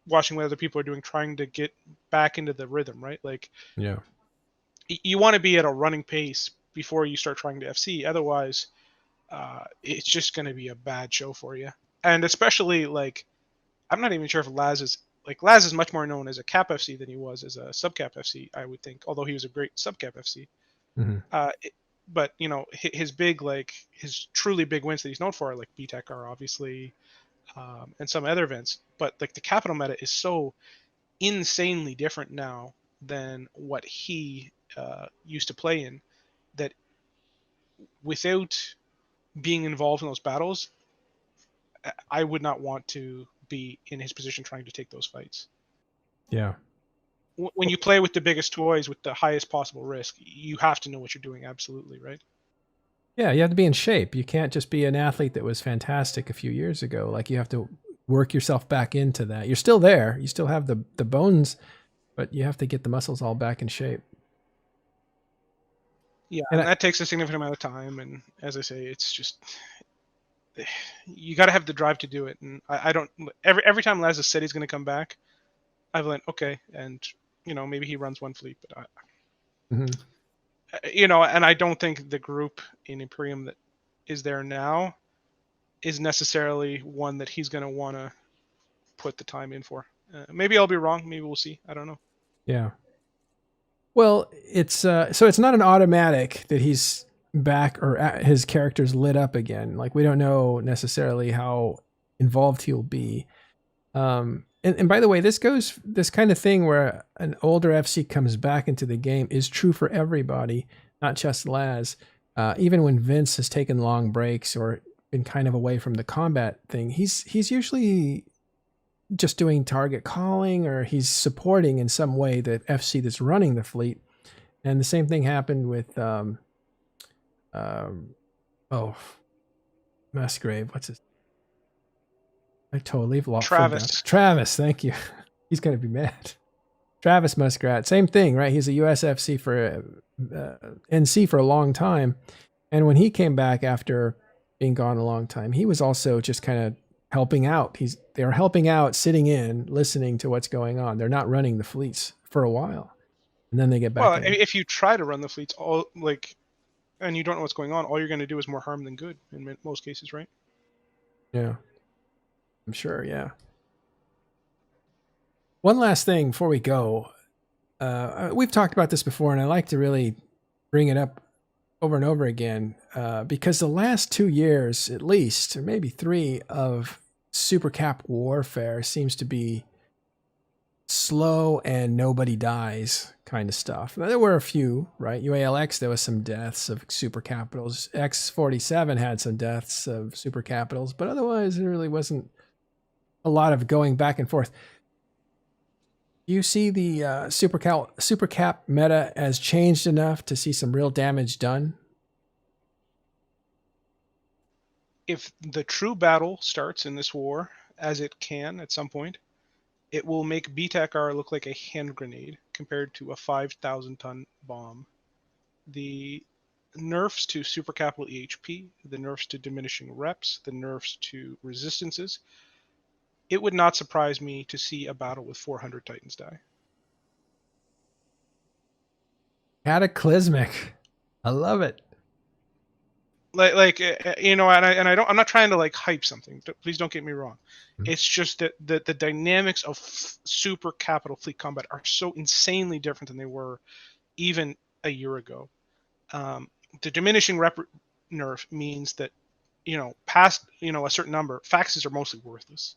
watching what other people are doing, trying to get back into the rhythm, right? Like, Yeah. you want to be at a running pace before you start trying to FC. Otherwise, it's just going to be a bad show for you. And especially, like, I'm not even sure if Laz is much more known as a cap FC than he was as a subcap FC, I would think, although he was a great subcap FC. Hmm. But his big, like, his truly big wins that he's known for are like BTEC are obviously, and some other events. But like the capital meta is so insanely different now than what he used to play in, that without being involved in those battles, I would not want to be in his position trying to take those fights. Yeah. When you play with the biggest toys with the highest possible risk, you have to know what you're doing. Absolutely, right? Yeah, you have to be in shape. You can't just be an athlete that was fantastic a few years ago. Like, you have to work yourself back into that. You're still there. You still have the bones, but you have to get the muscles all back in shape. Yeah, And and that takes a significant amount of time. And as I say, it's just, you got to have the drive to do it. And I don't. Every time Laz has said he's going to come back, I've went okay, and maybe he runs one fleet, but Mhm. And I don't think the group in Imperium that is there now is necessarily one that he's going to want to put the time in for. Maybe I'll be wrong. Maybe we'll see. I don't know. Yeah. Well, it's so it's not an automatic that he's back or his character's lit up again. Like, we don't know necessarily how involved he'll be. And by the way, this kind of thing where an older FC comes back into the game is true for everybody, not just Laz. Even when Vince has taken long breaks or been kind of away from the combat thing, he's usually just doing target calling, or he's supporting in some way the FC that's running the fleet. And the same thing happened with Musgrave. What's his? I totally forgot. Travis. Travis, thank you. He's gonna be mad. Travis Muskrat, same thing, right? He's a USFC for NC for a long time, and when he came back after being gone a long time, he was also just kind of helping out. They're helping out, sitting in, listening to what's going on. They're not running the fleets for a while, and then they get back Well, in. if you try to run the fleets and you don't know what's going on, all you're going to do is more harm than good in most cases, right? Yeah, I'm sure. Yeah. One last thing before we go. We've talked about this before, and I like to really bring it up over and over again, because the last 2 years, at least, or maybe 3, of Supercap warfare seems to be slow and nobody dies kind of stuff. Now, there were a few, right? UALX, there was some deaths of super capitals. X47 had some deaths of super capitals, but otherwise there really wasn't a lot of going back and forth. Do you see the Supercap meta as changed enough to see some real damage done? If the true battle starts in this war, as it can at some point, it will make BTACR look like a hand grenade compared to a 5,000-ton bomb. The nerfs to super capital EHP, the nerfs to diminishing reps, the nerfs to resistances, it would not surprise me to see a battle with 400 Titans die. Cataclysmic. I love it. I'm not trying to like hype something. Please don't get me wrong. Mm-hmm. It's just that the dynamics of super capital fleet combat are so insanely different than they were even a year ago. The diminishing rep nerf means that past a certain number, faxes are mostly worthless.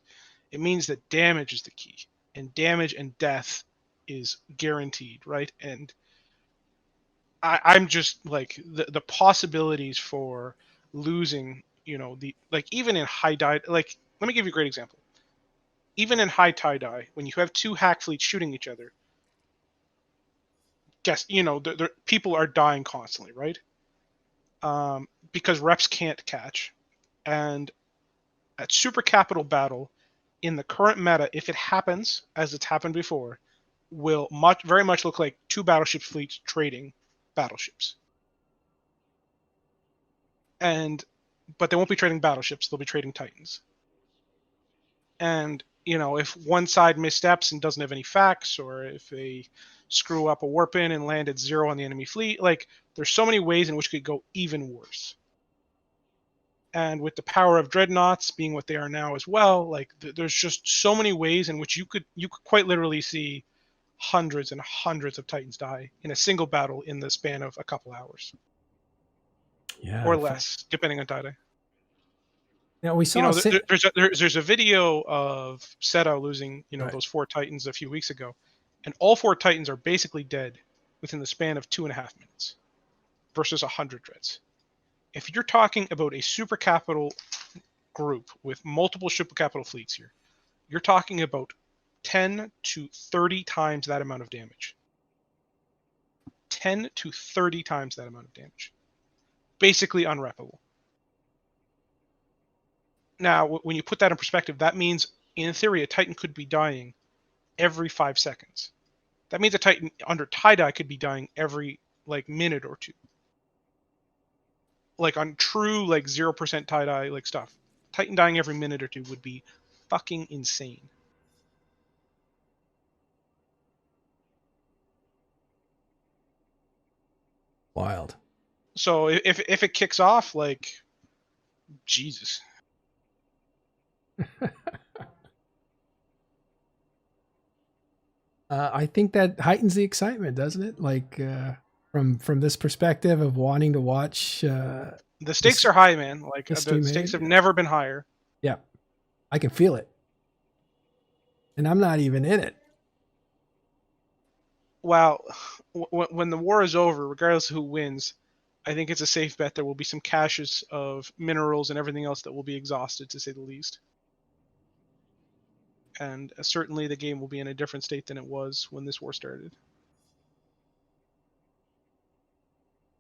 It means that damage is the key, and damage and death is guaranteed, right? And I'm just like the possibilities for losing, even in high die. Like, let me give you a great example. Even in high tie die, when you have 2 hack fleets shooting each other, people are dying constantly, right? Because reps can't catch, and at super capital battle, in the current meta, if it happens as it's happened before, will very much look like 2 battleship fleets trading battleships. And but they won't be trading battleships. They'll be trading Titans. And, you know, if one side missteps and doesn't have any facts, or if they screw up a warp in and land at 0 on the enemy fleet, like, there's so many ways in which it could go even worse. And with the power of Dreadnoughts being what they are now as well, like, there's just so many ways in which you could quite literally see hundreds and hundreds of Titans die in a single battle in the span of a couple hours. Yeah. Or less, depending on tie. Now we saw, you know, there's a video of Seto losing, you know, those 4 Titans a few weeks ago, and all 4 Titans are basically dead within the span of 2.5 minutes versus 100 Dreads. If you're talking about a super capital group with multiple super capital fleets here, you're talking about 10 to 30 times that amount of damage. 10 to 30 times that amount of damage. Basically unreppable. Now, when you put that in perspective, that means, in theory, a Titan could be dying every 5 seconds. That means a Titan under tie-dye could be dying every, like, minute or 2. Like, on true, like, 0% tie-dye, like, stuff. Titan dying every minute or 2 would be fucking insane. Wild. So, if it kicks off, like, Jesus. I think that heightens the excitement, doesn't it? Like, from this perspective of wanting to watch. The stakes are high, man. Like, the stakes have never been higher. Yeah, I can feel it, and I'm not even in it. Well, when the war is over, regardless of who wins, I think it's a safe bet there will be some caches of minerals and everything else that will be exhausted, to say the least. And certainly the game will be in a different state than it was when this war started.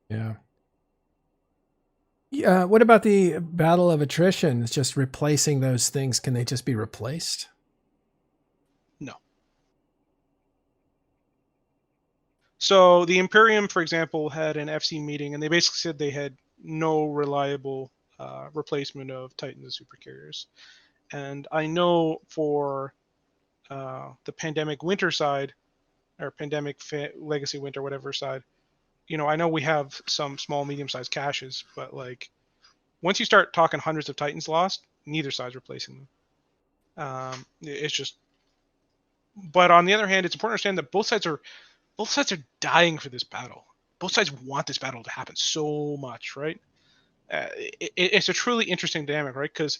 Yeah. What about the Battle of Attrition? It's just replacing those things. Can they just be replaced? No. So the Imperium, for example, had an FC meeting, and they basically said they had no reliable replacement of Titan and supercarriers. And I know for the Pandemic Winter side, or Pandemic Legacy Winter, whatever side, you know, I know we have some small, medium-sized caches, but, like, once you start talking hundreds of Titans lost, neither side's replacing them. It's just. But on the other hand, it's important to understand that both sides are dying for this battle. Both sides want this battle to happen so much, right? It's a truly interesting dynamic, right? Because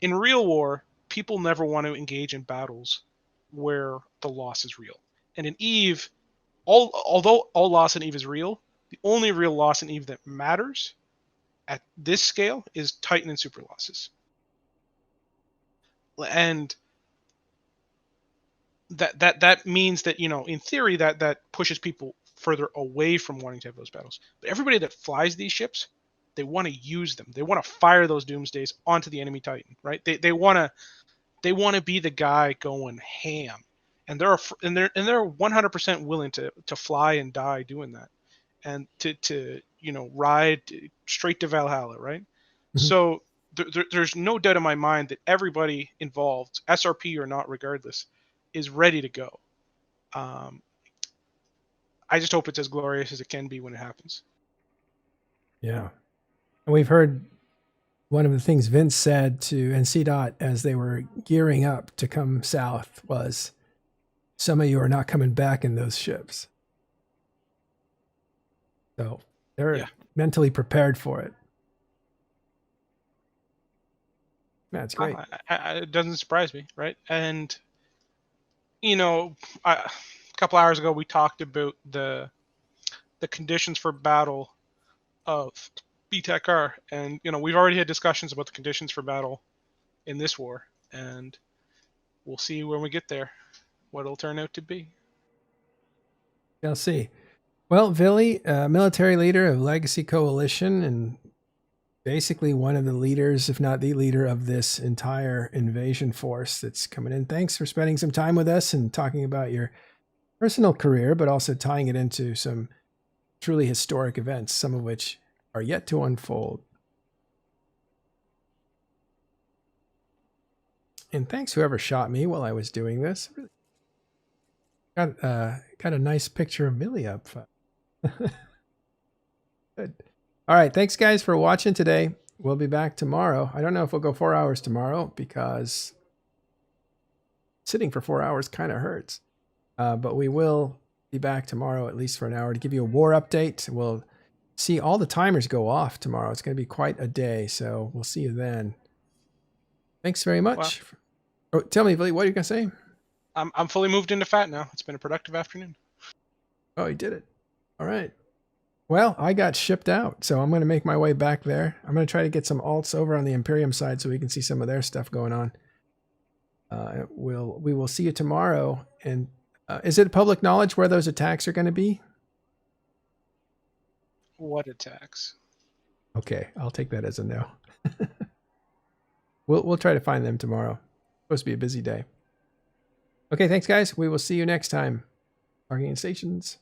in real war, people never want to engage in battles where the loss is real. And in EVE, although all loss in EVE is real, the only real loss in EVE that matters at this scale is Titan and super losses. And that means that, you know, in theory, that pushes people further away from wanting to have those battles. But everybody that flies these ships, they want to use them. They want to fire those Doomsdays onto the enemy Titan, right? They want to be the guy going ham, and they're 100% willing to fly and die doing that, and to you know, ride straight to Valhalla, right? Mm-hmm. So there's no doubt in my mind that everybody involved, SRP or not, regardless, is ready to go. I just hope it's as glorious as it can be when it happens. Yeah. And we've heard one of the things Vince said to NC Dot as they were gearing up to come south was, some of you are not coming back in those ships. So they're mentally prepared for it. That's great. It doesn't surprise me, right? And, you know, a couple hours ago we talked about the conditions for battle of BTEC-R, and, you know, we've already had discussions about the conditions for battle in this war, and we'll see when we get there what it'll turn out to be. I'll see. Well, VIly, military leader of Legacy Coalition, and basically one of the leaders, if not the leader, of this entire invasion force that's coming in. Thanks for spending some time with us and talking about your personal career, but also tying it into some truly historic events, some of which are yet to unfold. And thanks whoever shot me while I was doing this. Got a nice picture of VIly up. Good. All right, thanks guys for watching today. We'll be back tomorrow. I don't know if we'll go 4 hours tomorrow because sitting for 4 hours kind of hurts. But we will be back tomorrow at least for an hour to give you a war update. We'll see all the timers go off tomorrow. It's going to be quite a day, so we'll see you then. Thanks very much. Wow. Oh, tell me, VIly, what are you going to say? I'm fully moved into fat now. It's been a productive afternoon. Oh, you did it. All right. Well, I got shipped out, so I'm going to make my way back there. I'm going to try to get some alts over on the Imperium side so we can see some of their stuff going on. We will see you tomorrow. And is it public knowledge where those attacks are going to be? What attacks? Okay, I'll take that as a no. We'll try to find them tomorrow. Supposed to be a busy day. Okay, thanks guys. We will see you next time. Bargaining Stations.